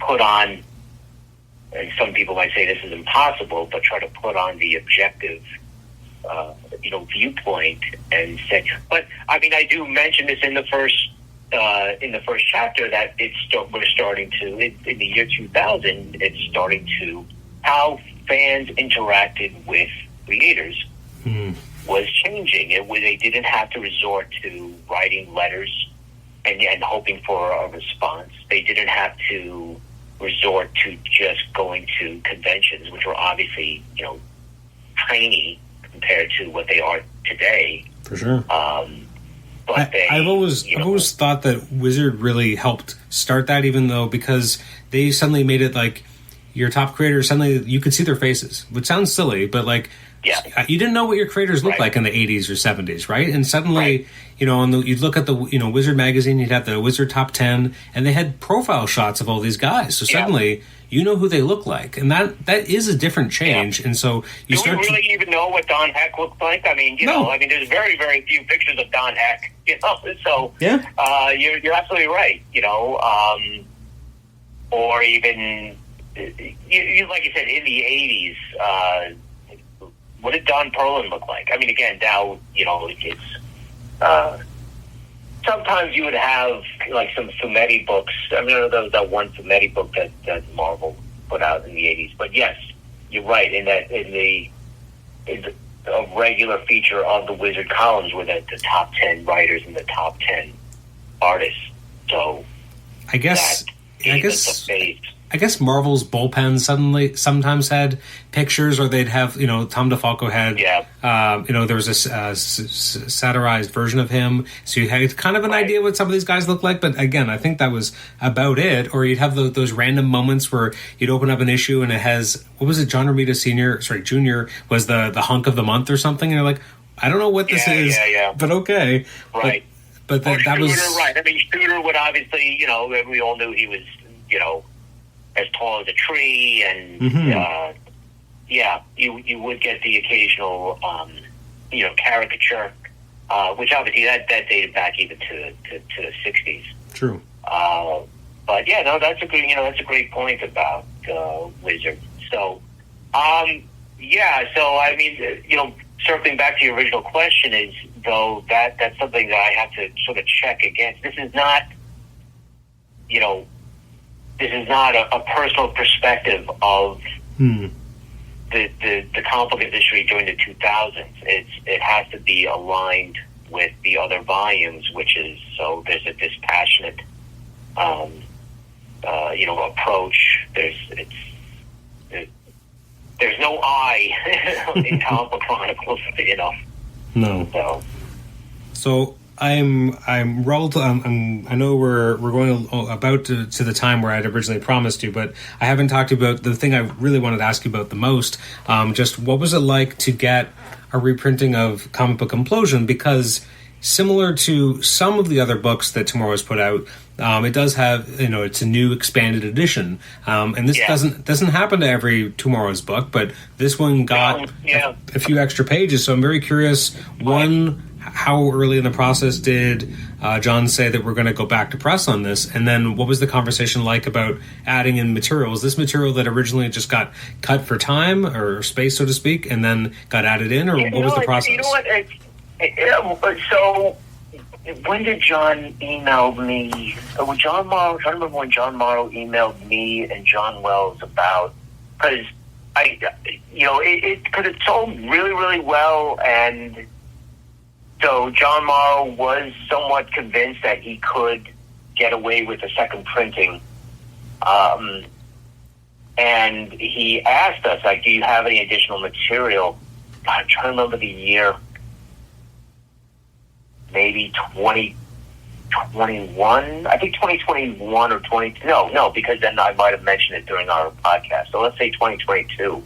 put on, and some people might say this is impossible, but try to put on the objective, viewpoint and say, but I do mention this in the first chapter that we're starting to, in the year 2000, it's starting to, how fans interacted with creators was changing. They didn't have to resort to writing letters and hoping for a response. They didn't have to resort to just going to conventions, which were obviously, tiny compared to what they are today. For sure. But I've always thought that Wizard really helped start that, even though, because they suddenly made it like your top creators, suddenly you could see their faces, which sounds silly, but you didn't know what your creators looked like in the 80s or 70s, right? And suddenly, you'd look at the, Wizard magazine, you'd have the Wizard top 10, and they had profile shots of all these guys. So suddenly, you know who they look like, and that is a different change. And so you do start. We really even know what Don Heck looked like? There's very, very few pictures of Don Heck. So you're absolutely right. Or even like you said, in the 80s. What did Don Perlin look like? Again, now, it's... sometimes you would have, some Fumetti books. There was that one Fumetti book that Marvel put out in the 80s. But yes, you're right, in a regular feature of the Wizard columns were the top 10 writers and the top 10 artists. So I guess Marvel's bullpen sometimes had pictures, or they'd have, Tom DeFalco had, there was a satirized version of him. So you had kind of an idea what some of these guys look like. But again, I think that was about it. Or you'd have those random moments where you'd open up an issue and it has, what was it? John Romita Jr. was the hunk of the month or something. And you're like, I don't know what this is, but okay. Right. But that was... Right. Shooter would obviously, we all knew he was, as tall as a tree, and you would get the occasional caricature, which obviously that dated back even to the 60s. True. But that's a great point about Wizard. So Yeah, so I mean, circling back to your original question is, though, that's something that I have to sort of check against. This is not, a personal perspective of the comic book industry during the 2000s. It has to be aligned with the other volumes, which is, so there's a dispassionate, approach. There's no I in Comic Book Chronicles, No. So I'm relative. I know we're going about to the time where I'd originally promised you, but I haven't talked about the thing I really wanted to ask you about the most. Just what was it like to get a reprinting of Comic Book Implosion? Because similar to some of the other books that TwoMorrows put out, it does have, it's a new expanded edition, and this doesn't happen to every TwoMorrows book, but this one got a few extra pages. So I'm very curious. One, how early in the process did John say that we're going to go back to press on this? And then what was the conversation like about adding in material? Was this material that originally just got cut for time or space, so to speak, and then got added in, or what was the process? You know what? So when did John email me? I'm trying to remember when John Morrow emailed me and John Wells about, because it sold really, really well, and so John Morrow was somewhat convinced that he could get away with a second printing. And he asked us, like, do you have any additional material? I'm trying to remember the year. Maybe 2021? I think 2021 or 20... No, because then I might have mentioned it during our podcast. So let's say 2022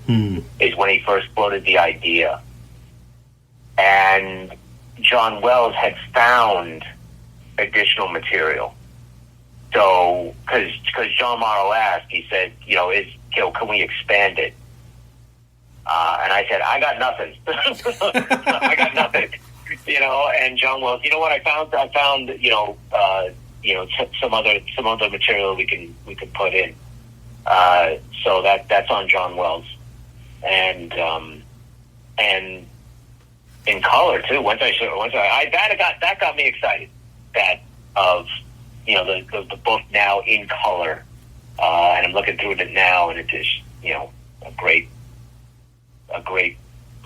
is when he first floated the idea. And John Wells had found additional material. So, because John Morrow asked, he said, can we expand it? And I said, I got nothing. I got nothing. And John Wells, you know what? I found some other material we can put in. So that's on John Wells, and in color too. That got me excited. That of the book now in color, and I'm looking through it now, and it is a great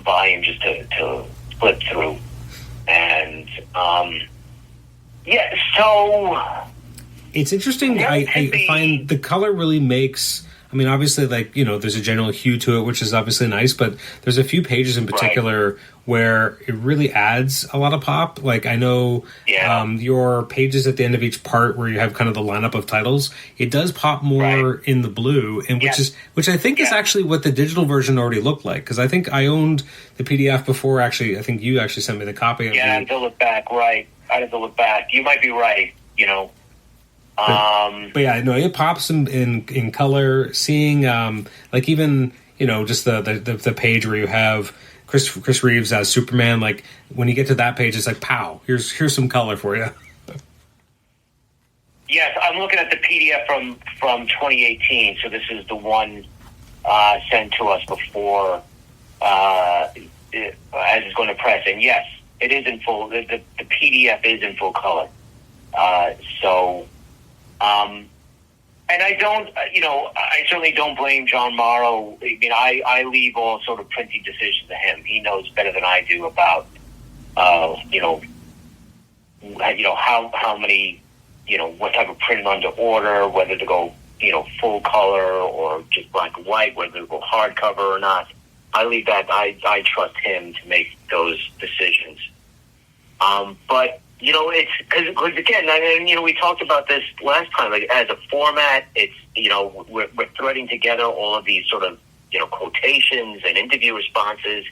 volume just to flip through. And so it's interesting. I find the color really makes. I mean, obviously, there's a general hue to it, which is obviously nice, but there's a few pages in particular where it really adds a lot of pop. Like, I know your pages at the end of each part where you have kind of the lineup of titles, it does pop more in the blue, and which I think is actually what the digital version already looked like, because I think I owned the PDF before. Actually, I think you actually sent me the copy of it. I have to look back, right. I have to look back. You might be right, But it pops in color. Seeing even just the page where you have Chris Reeves as Superman. Like, when you get to that page, it's like, pow! Here's some color for you. Yes, I'm looking at the PDF from 2018. So this is the one sent to us before as it's going to press. And yes, it is in full. The PDF is in full color. And I don't, I certainly don't blame John Morrow. I mean, I leave all sort of printing decisions to him. He knows better than I do about, how many, what type of print run to order, whether to go, full color or just black and white, whether to go hardcover or not. I leave that. I trust him to make those decisions. But it's because again, and we talked about this last time. Like, as a format, it's we're threading together all of these sort of quotations and interview responses,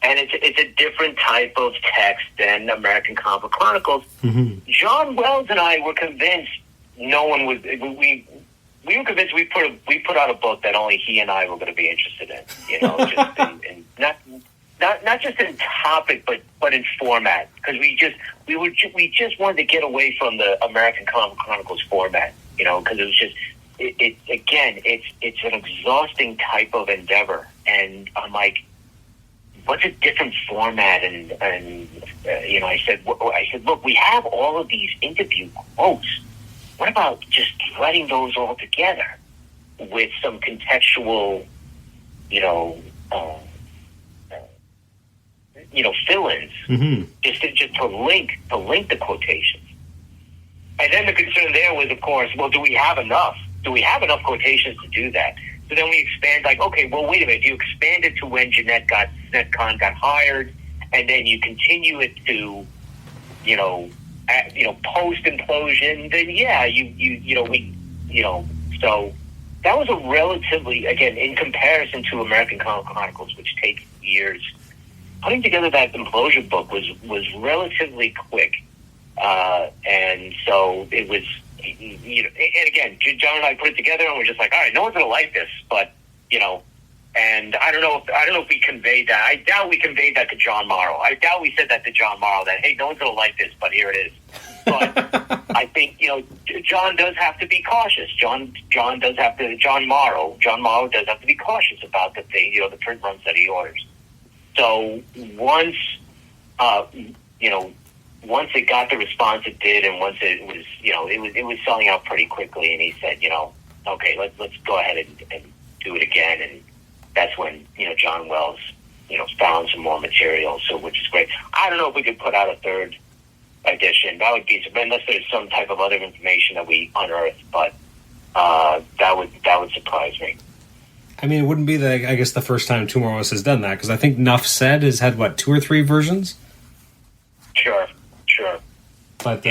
and it's a different type of text than American Comic Book Chronicles. Mm-hmm. John Wells and I were convinced no one was. We were convinced we put out a book that only he and I were going to be interested in. Just in not just in topic, but in format, because we just wanted to get away from the American Comic Chronicles format, because it was just it's an exhausting type of endeavor, and I'm like, what's a different format? And I said, look, we have all of these interview quotes. What about just writing those all together with some contextual, fill-ins, just to link the quotations. And then the concern there was, of course, well, do we have enough? Do we have enough quotations to do that? So then we expand, like, okay, well, wait a minute. You expand it to when Jeanette Kahn got hired, and then you continue it to, post implosion. Then so that was a relatively, again, in comparison to American Comic Chronicles, which take years. Putting together that implosion book was relatively quick, and so it was. And again, John and I put it together, and we're just like, all right, no one's gonna like this, but and I don't know if we conveyed that. I doubt we conveyed that to John Morrow. I doubt we said that to John Morrow, that hey, no one's gonna like this, but here it is. But I think John does have to be cautious. John Morrow does have to be cautious about the thing, the print runs that he orders. So once it got the response it did, and once it was, it was selling out pretty quickly, and he said, okay, let's go ahead and do it again. And that's when, John Wells, found some more material, so which is great. I don't know if we could put out a third edition. That would be, unless there's some type of other information that we unearth, but that would surprise me. I mean, it wouldn't be the first time TwoMorrows has done that, because I think Nuff Said has had 2 or 3 versions. Sure. But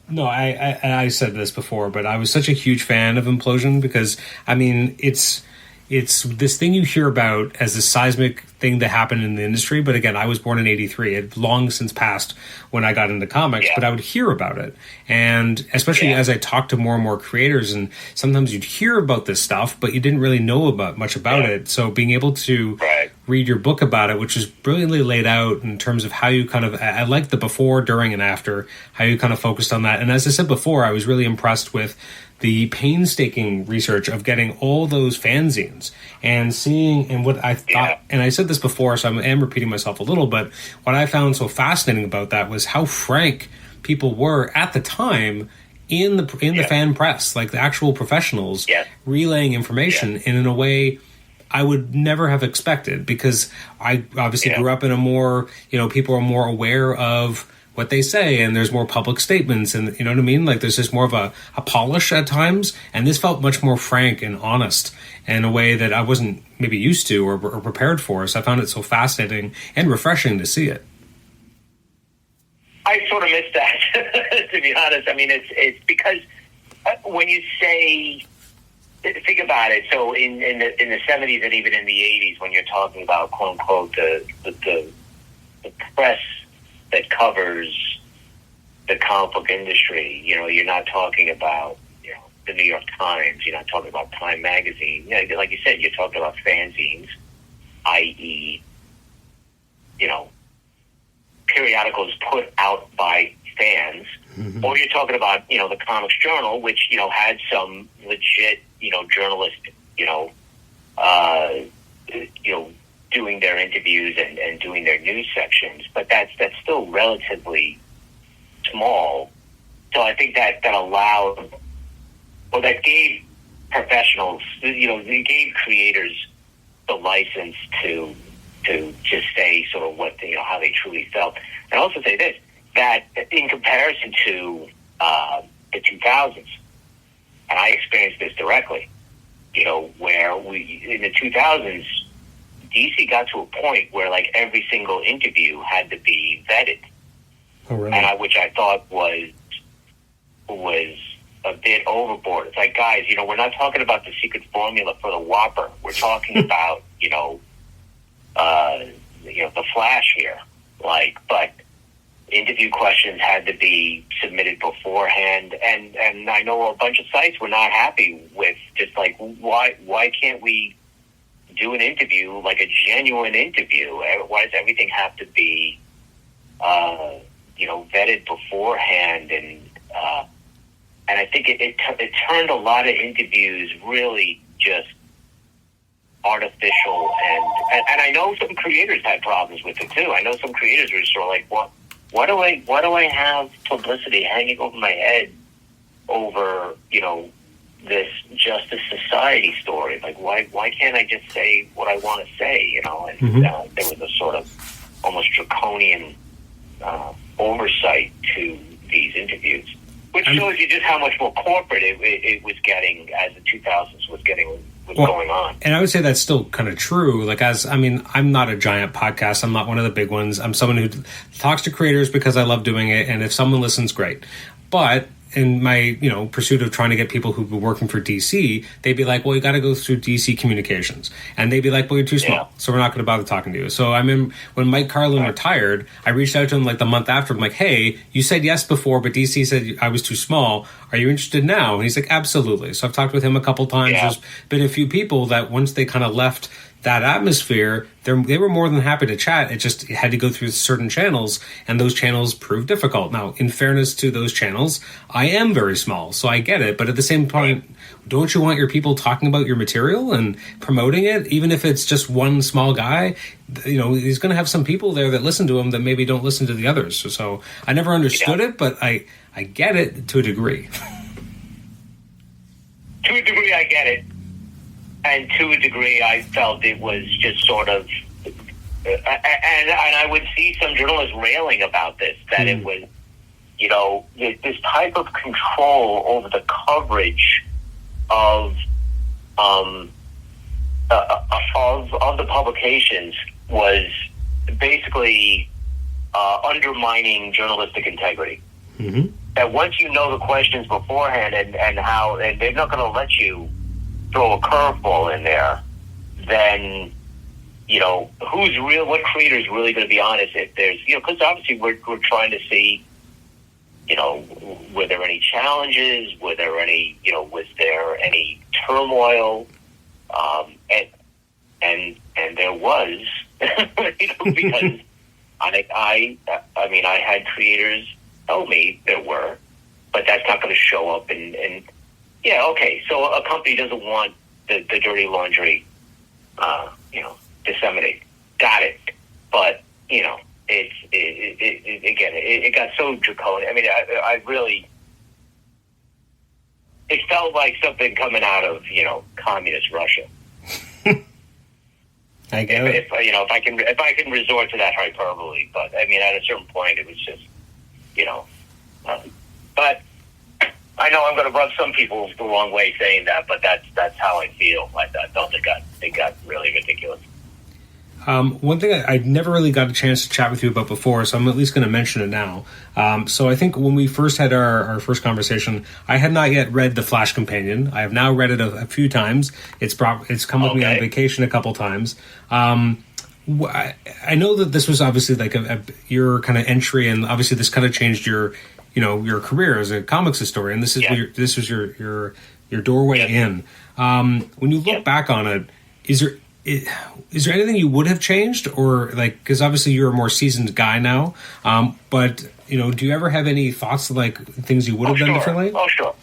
no, I said this before, but I was such a huge fan of Implosion because, I mean, it's this thing you hear about as a seismic thing that happened in the industry. But again, I was born in '83. It had long since passed when I got into comics, but I would hear about it. And especially as I talked to more and more creators, and sometimes you'd hear about this stuff, but you didn't really know much about it. So being able to read your book about it, which is brilliantly laid out in terms of how you I like the before, during, and after, how you kind of focused on that. And as I said before, I was really impressed with the painstaking research of getting all those fanzines and seeing, and what I thought, and I said this before, so I am repeating myself a little, but what I found so fascinating about that was how frank people were at the time in the fan press, like the actual professionals relaying information, and in a way I would never have expected, because I obviously grew up in a more, people are more aware of what they say, and there's more public statements, and you know what I mean? Like there's just more of a polish at times, and this felt much more frank and honest in a way that I wasn't maybe used to or prepared for. So I found it so fascinating and refreshing to see it. I sort of missed that, to be honest. I mean, it's because when you say, think about it. So in the 70s and even in the 80s, when you're talking about quote unquote the press that covers the comic book industry, you're not talking about the New York Times. You're not talking about Time Magazine. Like you said, you're talking about fanzines, i.e., periodicals put out by fans, or you're talking about the Comics Journal, which had some legit journalists doing their interviews and doing their news sections, but that's still relatively small. So I think that allowed, or that gave professionals, they gave creators the license to just say sort of what how they truly felt, and also say this, that in comparison to the 2000s, and I experienced this directly, where we in the 2000s. DC got to a point where like every single interview had to be vetted, which I thought was a bit overboard. It's like, guys, we're not talking about the secret formula for the Whopper. We're talking about the Flash here. But interview questions had to be submitted beforehand, and I know a bunch of sites were not happy with just like why can't we do an interview, like a genuine interview? Why does everything have to be, vetted beforehand? And I think it turned a lot of interviews really just artificial, and I know some creators had problems with it too. I know some creators were sort of like, why do I have publicity hanging over my head over, this Justice Society story? Like, why can't I just say what I want to say, And there was a sort of almost draconian oversight to these interviews, which shows you just how much more corporate it was getting as the 2000s was going on. And I would say that's still kind of true. Like, I'm not a giant podcast. I'm not one of the big ones. I'm someone who talks to creators because I love doing it. And if someone listens, great. But in my, pursuit of trying to get people who've been working for DC, they'd be like, well, you got to go through DC Communications. And they'd be like, well, you're too small, so we're not going to bother talking to you. So I mean, when Mike Carlin retired, I reached out to him like the month after. I'm like, hey, you said yes before, but DC said I was too small. Are you interested now? And he's like, absolutely. So I've talked with him a couple times. Yeah. There's been a few people that once they kind of left that atmosphere, they were more than happy to chat. It just had to go through certain channels, and those channels proved difficult. Now, in fairness to those channels, I am very small, so I get it. But at the same point, don't you want your people talking about your material and promoting it? Even if it's just one small guy, he's going to have some people there that listen to him that maybe don't listen to the others. So I never understood it, but I get it to a degree. To a degree, I get it. And to a degree, I felt it was just sort of, and I would see some journalists railing about this, that it was, this type of control over the coverage of the publications was basically undermining journalistic integrity. Mm-hmm. That once you know the questions beforehand and they're not going to let you throw a curveball in there, then what creator is really going to be honest if there's because obviously we're trying to see were there any challenges, were there any was there any turmoil, and there was because I had creators tell me there were, but that's not going to show up and yeah, okay. So a company doesn't want the dirty laundry, disseminated. Got it. But it got so draconian. I mean, I really, it felt like something coming out of communist Russia. I get it. If I can resort to that hyperbole, but I mean, at a certain point, it was just but. I know I'm going to rub some people the wrong way saying that, but that's how I feel. I felt it got really ridiculous. One thing I never really got a chance to chat with you about before, so I'm at least going to mention it now. So I think when we first had our first conversation, I had not yet read The Flash Companion. I have now read it a few times. It's come with me on vacation a couple times. I know that this was obviously like your kind of entry, and obviously this kind of changed your career as a comics historian. This was your doorway in. When you look back on it, is there anything you would have changed, or like, because obviously you're a more seasoned guy now, but do you ever have any thoughts like things you would have done differently? Oh, sure.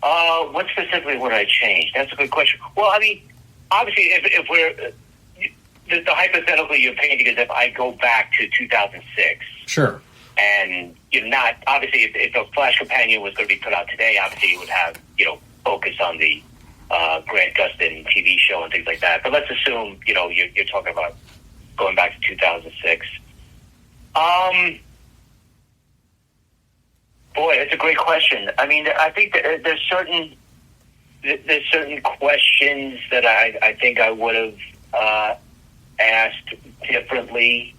What specifically would I change? That's a good question. Well, I mean, obviously, if we're the hypothetical you're painting is if I go back to 2006, sure. And not obviously if the Flash Companion was going to be put out today, obviously you would have focus on the Grant Gustin TV show and things like that. But let's assume you're talking about going back to 2006. Boy, that's a great question. I mean, I think that there's certain questions that I think I would have asked differently.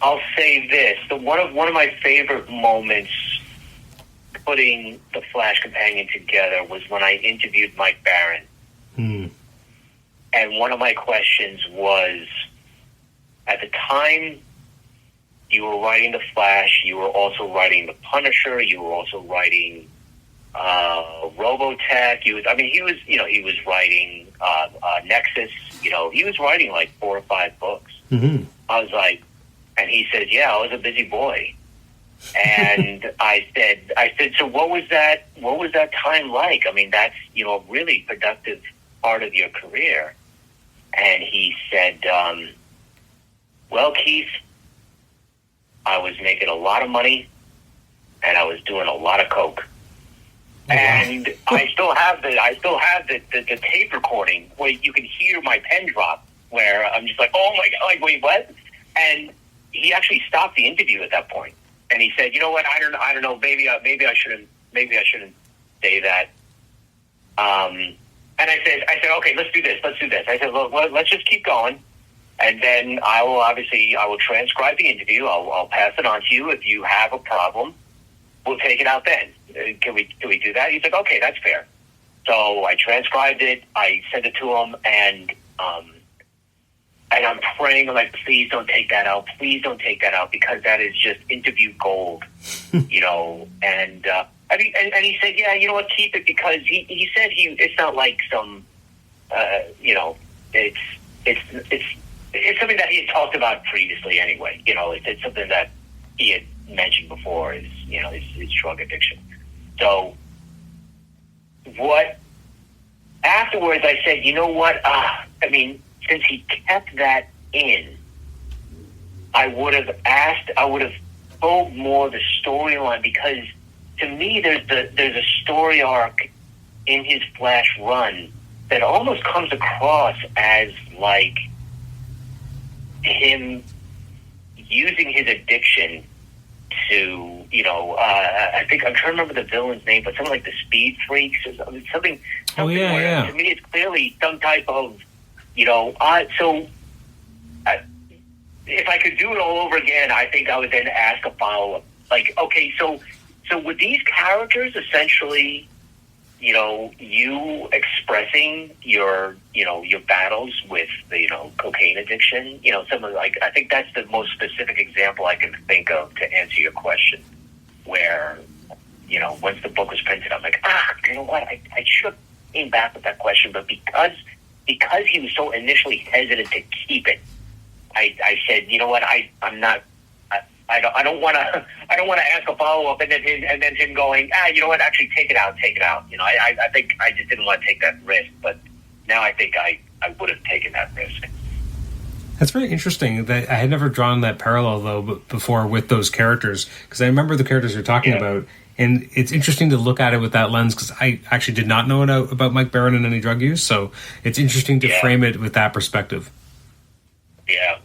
I'll say this: one of my favorite moments putting the Flash Companion together was when I interviewed Mike Barron. And one of my questions was, at the time you were writing the Flash, you were also writing the Punisher, you were also writing Robotech. He was writing Nexus. He was writing like 4 or 5 books. Mm-hmm. I was like. And he said, yeah, I was a busy boy. And I said, so what was that time like? I mean, that's, a really productive part of your career. And he said, well, Keith, I was making a lot of money and I was doing a lot of coke. And I still have the tape recording where you can hear my pen drop, where I'm just like, oh my God, like, wait, what? And he actually stopped the interview at that point. And he said, you know what? I don't know. Maybe I shouldn't say that. And I said, okay, let's do this. I said, well, let's just keep going. And then I will transcribe the interview. I'll pass it on to you. If you have a problem, we'll take it out then. Can we do that? He's like, okay, that's fair. So I transcribed it. I sent it to him, and I'm praying, I'm like, please don't take that out. Please don't take that out, because that is just interview gold, And and he said, yeah, you know what, keep it, because he said it's not like some, it's something that he had talked about previously anyway. It's something that he had mentioned before, is his drug addiction. So afterwards I said, you know what, since he kept that in, I would have probed more the storyline, because to me there's a story arc in his Flash run that almost comes across as like him using his addiction to, I think, I'm trying to remember the villain's name, but something like the Speed Freaks or something. Oh, yeah. To me, it's clearly some type of, if I could do it all over again, I think I would then ask a follow-up. Like, okay, so with these characters, essentially, you expressing your battles with the, cocaine addiction, some of I think that's the most specific example I can think of to answer your question, where, once the book was printed, I'm like, you know what, I should have came back with that question, but because he was so initially hesitant to keep it, I said, you know what, I'm not, I don't want to ask a follow up and then him going, you know what, actually take it out. I think I just didn't want to take that risk, but now I think I would have taken that risk. That's very interesting. That I had never drawn that parallel though before with those characters, because I remember the characters you're talking about, and it's interesting to look at it with that lens, because I actually did not know about Mike Baron and any drug use, so it's interesting to frame it with that perspective. Yeah.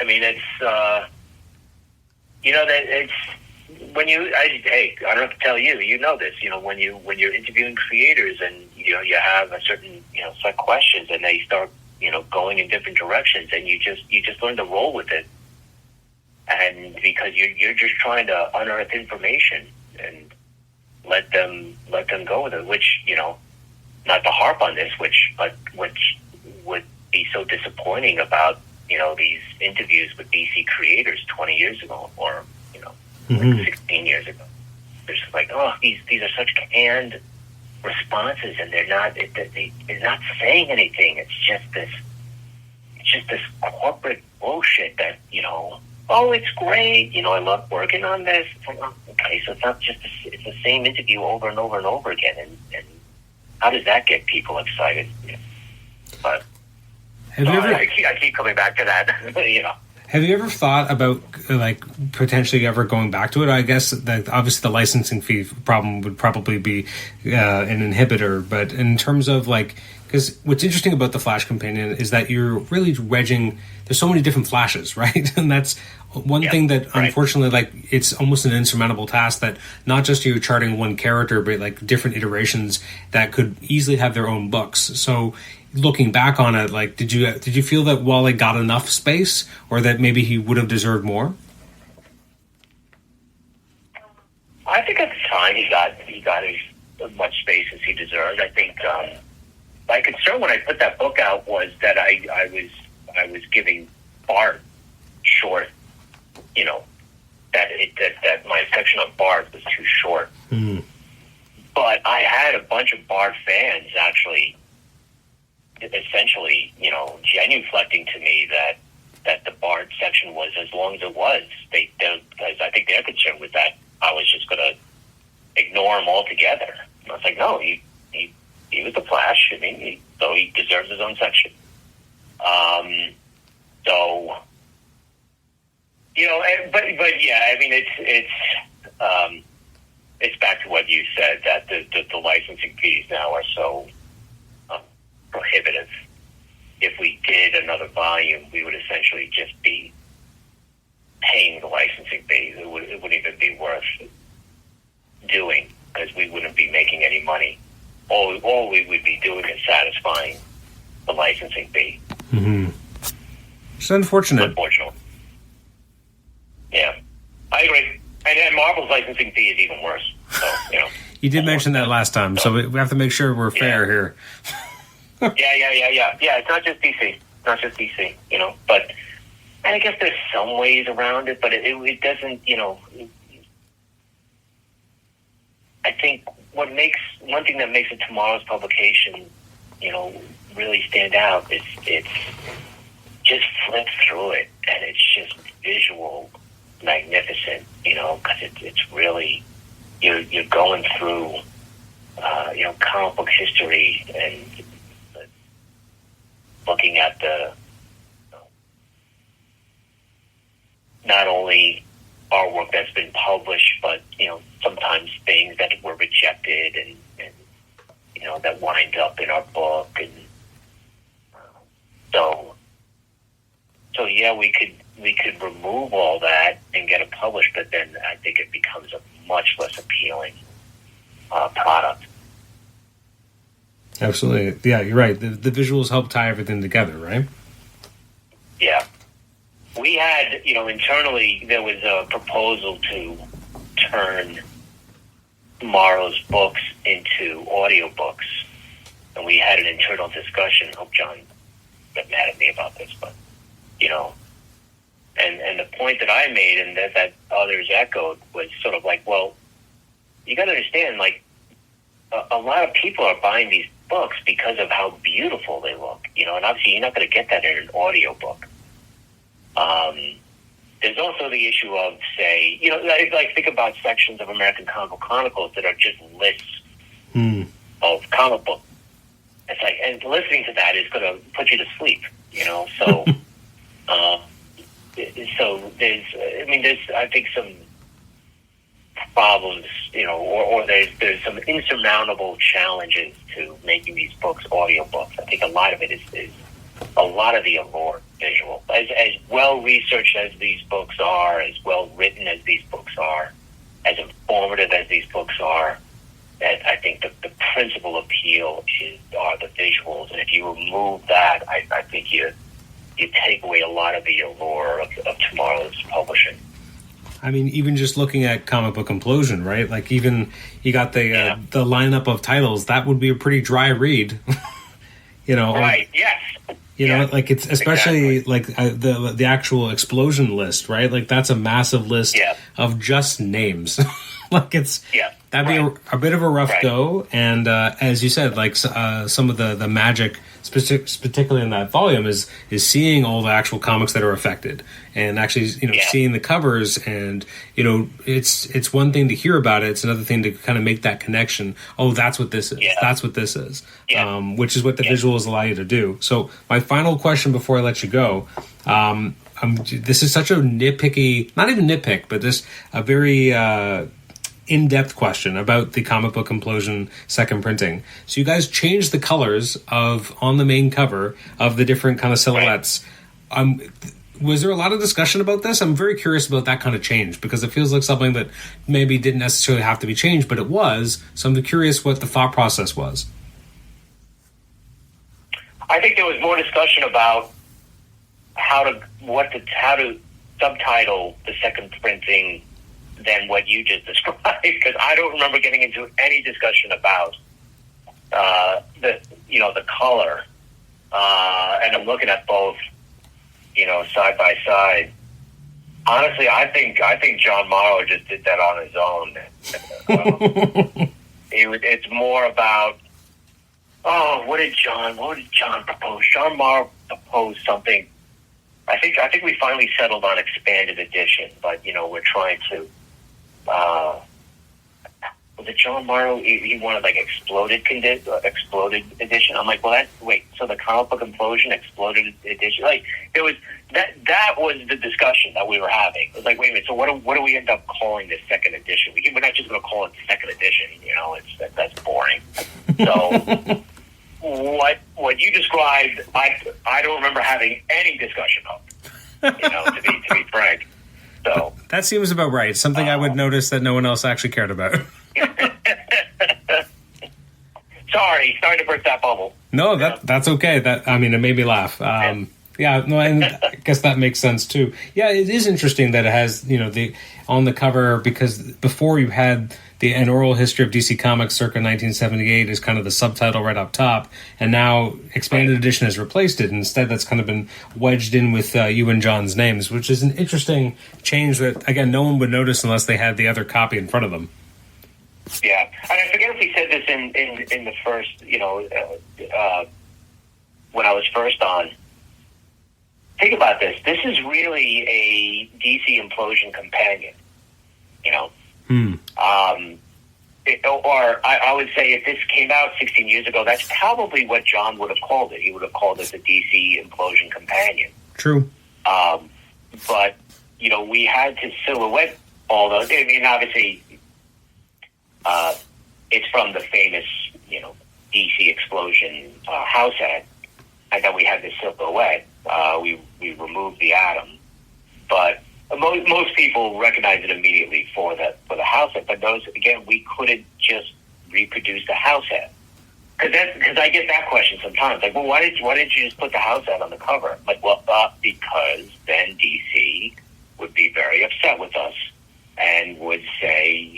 I mean, it's. That it's when I don't have to tell you, this, when you're interviewing creators and, you have a certain, set questions and they start, going in different directions, and you just learn to roll with it. And because you're just trying to unearth information and let them go with it, which, not to harp on this, which would be so disappointing about, these interviews with DC creators 20 years ago, or, like 16 years ago. They're just like, oh, these are such canned responses, and they're not saying anything. It's just this corporate bullshit that, oh, it's great, I love working on this. It's like, oh, okay, so it's not just it's the same interview over and over and over again, and how does that get people excited? But I keep coming back to that. Have you ever thought about potentially ever going back to it? I guess that obviously the licensing fee problem would probably be an inhibitor, but in terms of because what's interesting about the Flash Companion is that you're really wedging. There's so many different Flashes, right? And that's one thing that unfortunately, it's almost an insurmountable task. That not just you're charting one character, but different iterations that could easily have their own books. So, looking back on it, did you feel that Wally got enough space, or that maybe he would have deserved more? I think at the time he got as much space as he deserved. I think my concern when I put that book out was that I was giving Bart short, that my section on Bart was too short. But I had a bunch of Bart fans actually essentially, genuflecting to me that the barred section was as long as it was. Because I think their concern was that I was just going to ignore him altogether. And I was like, no, he was the Flash. I mean, so he deserves his own section. So, but yeah, I mean, it's back to what you said, that the licensing fees now are so prohibitive. If we did another volume, we would essentially just be paying the licensing fee. It wouldn't even be worth doing, because we wouldn't be making any money. All we would be doing is satisfying the licensing fee. Mm-hmm. It's unfortunate. Unfortunately. Yeah, I agree. And Marvel's licensing fee is even worse. So, You did mention that last time, so we have to make sure we're fair here. Yeah. It's not just DC. But, and I guess there's some ways around it, but it doesn't. I think one thing that makes a TwoMorrows publication, really stand out is it's just flip through it, and it's just visual magnificent. Because it's really you're going through comic book history and looking at the not only artwork that's been published, but sometimes things that were rejected and that wind up in our book, and so yeah, we could remove all that and get it published, but then I think it becomes a much less appealing product. Absolutely. Yeah, you're right. The visuals help tie everything together, right? Yeah. We had, internally, there was a proposal to turn TwoMorrows books into audiobooks. And we had an internal discussion. I hope John got mad at me about this, but, and the point that I made and that others echoed was sort of like, well, you got to understand, like, a lot of people are buying these books because of how beautiful they look, and obviously you're not going to get that in an audiobook. There's also the issue of, say, like think about sections of American Comic Chronicles that are just lists of comic books. It's like, and listening to that is going to put you to sleep, so, so there's I think some problems, or there's some insurmountable challenges to making these books audiobooks. I think a lot of it is a lot of the allure visual. As well researched as these books are, as well written as these books are, as informative as these books are, that I think the principal appeal are the visuals. And if you remove that, I think you take away a lot of the allure of TwoMorrows Publishing. I mean, even just looking at Comic Book Implosion, right? Like, even you got the lineup of titles. That would be a pretty dry read, Right? Yes. Like, it's especially like the actual explosion list, right? Like, that's a massive list of just names. Like, that'd be a bit of a rough go. And as you said, like some of the magic, particularly in that volume, is seeing all the actual comics that are affected, and actually seeing the covers. And it's one thing to hear about it; it's another thing to kind of make that connection. Oh, that's what this is. That's what this is. Which is what the visuals allow you to do. So my final question before I let you go. This is such a nitpicky, not even nitpick, but just a very in-depth question about the Comic Book Implosion second printing. So you guys changed the colors on the main cover of the different kind of silhouettes. Was there a lot of discussion about this? I'm very curious about that kind of change, because it feels like something that maybe didn't necessarily have to be changed, but it was. So I'm curious what the thought process was. I think there was more discussion about how to subtitle the second printing than what you just described, because I don't remember getting into any discussion about the color. And I'm looking at both, side by side. Honestly, I think John Morrow just did that on his own. It's more about, what did John propose? John Morrow proposed something I think we finally settled on expanded edition, but we're trying to. Was it John Morrow? He wanted like exploded edition. I'm like, well, so the comic book implosion exploded edition. Like it was that was the discussion that we were having. It was like, wait a minute, so what do we end up calling this second edition? We're not just going to call it second edition. That's boring. So what you described, I don't remember having any discussion of. To be frank. So that seems about right. Something I would notice that no one else actually cared about. Sorry to burst that bubble. No, that's okay. It made me laugh. Yeah, no, and I guess that makes sense too. Yeah, it is interesting that it has, the on the cover, because before you had an oral history of DC Comics circa 1978 is kind of the subtitle right up top, and now expanded edition has replaced it. Instead, that's kind of been wedged in with you and John's names, which is an interesting change that, again, no one would notice unless they had the other copy in front of them. Yeah, and I forget if we said this in the first, when I was first on. Think about this. This is really a DC implosion companion, I would say if this came out 16 years ago, that's probably what John would have called it. He would have called it the DC implosion companion. True. But, we had to silhouette all those. I mean, obviously, it's from the famous, DC explosion house ad, and then we had the silhouette. We removed the Atom, but most people recognize it immediately for the house set. But those, again, we couldn't just reproduce the house set because I get that question sometimes. Like, well, why did you just put the house set on the cover? Like, well, because then DC would be very upset with us and would say,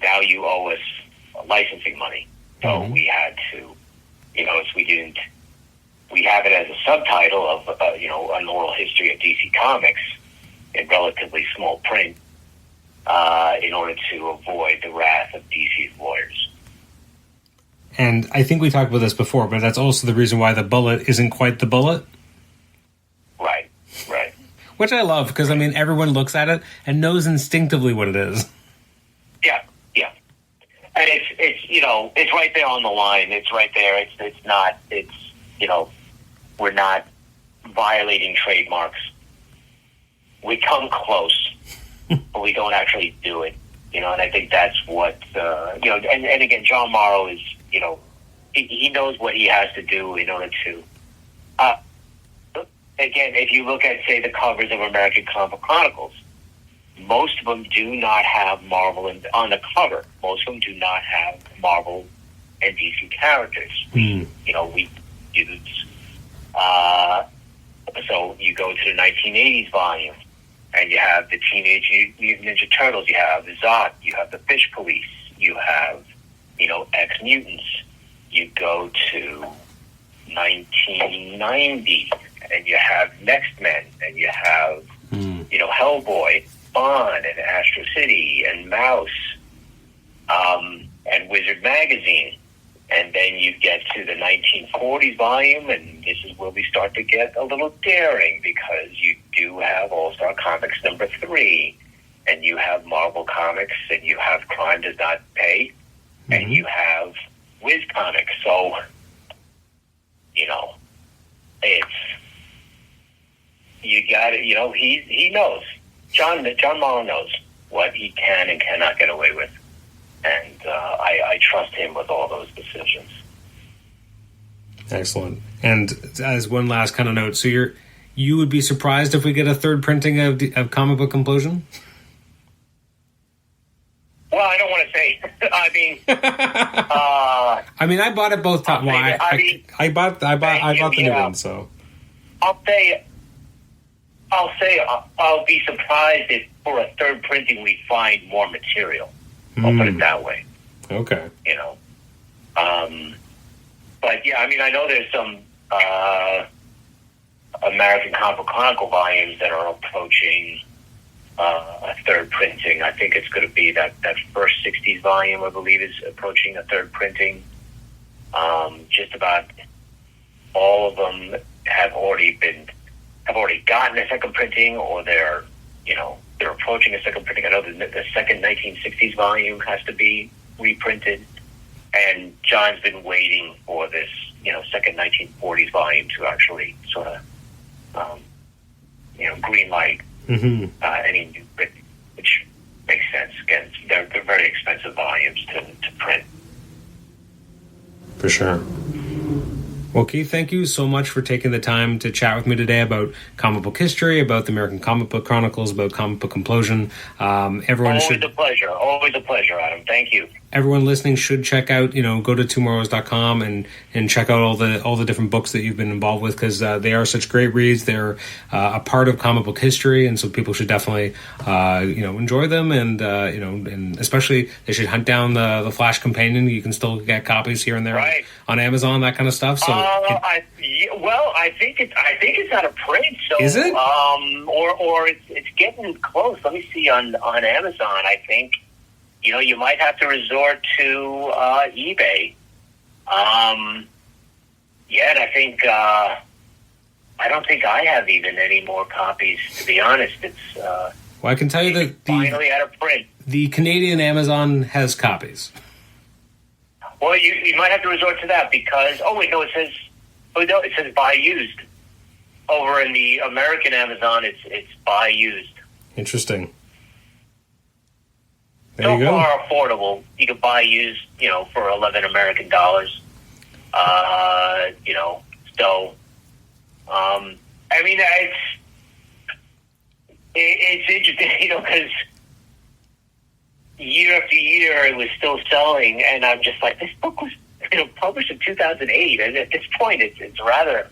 now you owe us licensing money. So we had to, we have it as a subtitle of, an oral history of DC Comics in relatively small print in order to avoid the wrath of DC's lawyers. And I think we talked about this before, but that's also the reason why the bullet isn't quite the bullet. Right. Which I love, because, everyone looks at it and knows instinctively what it is. Yeah. And it's right there on the line. It's right there. We're not violating trademarks. We come close, but we don't actually do it. And I think that's what, and again, John Morrow is, he knows what he has to do in order to, again, if you look at, say, the covers of American Comic Chronicles, most of them do not have Marvel on the cover. Most of them do not have Marvel and DC characters. We use, so you go to the 1980s volume, and you have the Teenage Mutant Ninja Turtles, you have Zot, you have the Fish Police, you have, X-Mutants. You go to 1990, and you have Next Men, and you have, Hellboy, Bond, and Astro City, and Mouse, and Wizard Magazine. And then you get to the 1940s volume, and this is where we start to get a little daring, because you do have All-Star Comics #3, and you have Marvel Comics, and you have Crime Does Not Pay, and you have Wiz Comics. So, it's, you got it, he knows. John Morrow knows what he can and cannot get away with. And I trust him with all those decisions. Excellent. And as one last kind of note, so you would be surprised if we get a third printing of Comic Book Implosion? Well, I don't want to say. I bought it both times. I bought the new one. So I'll say I'll be surprised if for a third printing we find more material. I'll put it that way. Okay. But yeah, I know there's some American Comic Chronicle volumes that are approaching a third printing. I think it's going to be that first 60s volume, I believe, is approaching a third printing. Just about all of them have already been have already gotten a second printing, or they're approaching a second printing. I know the second 1960s volume has to be reprinted, and John's been waiting for this, second 1940s volume to actually sort of, green light any new printing, which makes sense. Again, they're very expensive volumes to print. For sure. Well, Keith, thank you so much for taking the time to chat with me today about comic book history, about the American Comic Book Chronicles, about Comic Book Implosion. Always a pleasure, Adam. Thank you. Everyone listening should check out, go to TwoMorrows.com and check out all the different books that you've been involved with, because they are such great reads. They're a part of comic book history, and so people should definitely enjoy them, and and especially they should hunt down the Flash Companion. You can still get copies here and there on Amazon, that kind of stuff. So I think it's out of print. So is it? Or it's getting close. Let me see on Amazon. I think. You might have to resort to eBay. And I think I don't think I have even any more copies. To be honest, it's well, I can tell you that finally out of print. The Canadian Amazon has copies. Well, you might have to resort to that because it says buy used. Over in the American Amazon, it's buy used. Interesting. So far affordable. You can buy used, for 11 American dollars. It's interesting, because year after year it was still selling, and I'm just like, this book was, published in 2008, and at this point, it's rather,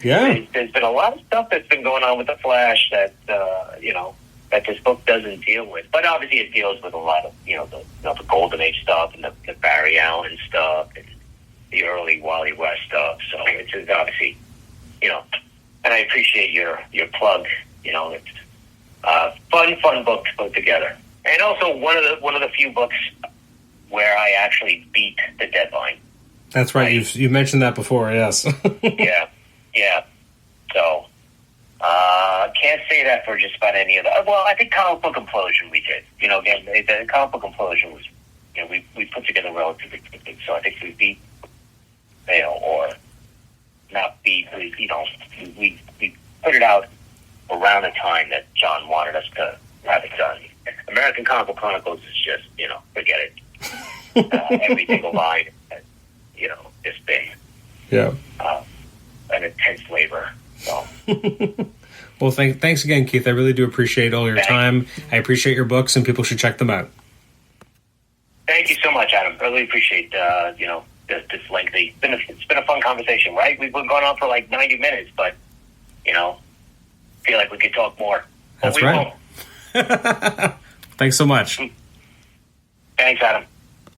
yeah. There's been a lot of stuff that's been going on with the Flash that that this book doesn't deal with. But obviously it deals with a lot of, the Golden Age stuff and the Barry Allen stuff and the early Wally West stuff. So it's obviously, and I appreciate your plug. It's a fun book to put together. And also one of the few books where I actually beat the deadline. That's right. You've mentioned that before, yes. Yeah. So, can't say that for just about any of that. Well, I think Comic Book Implosion we did. Again, the Comic Book Implosion was, we put together relatively quickly. So I think we beat, or not beat, we put it out around the time that John wanted us to have it done. American Comic Book Chronicles is just, forget it. Every single line, just been an intense labor. So. Well, thanks again, Keith. I really do appreciate all your time. I appreciate your books, and people should check them out. Thank you so much, Adam. Really appreciate this lengthy. It's been a fun conversation, right? We've been going on for like 90 minutes, but feel like we could talk more. That's right. Thanks so much. Thanks, Adam.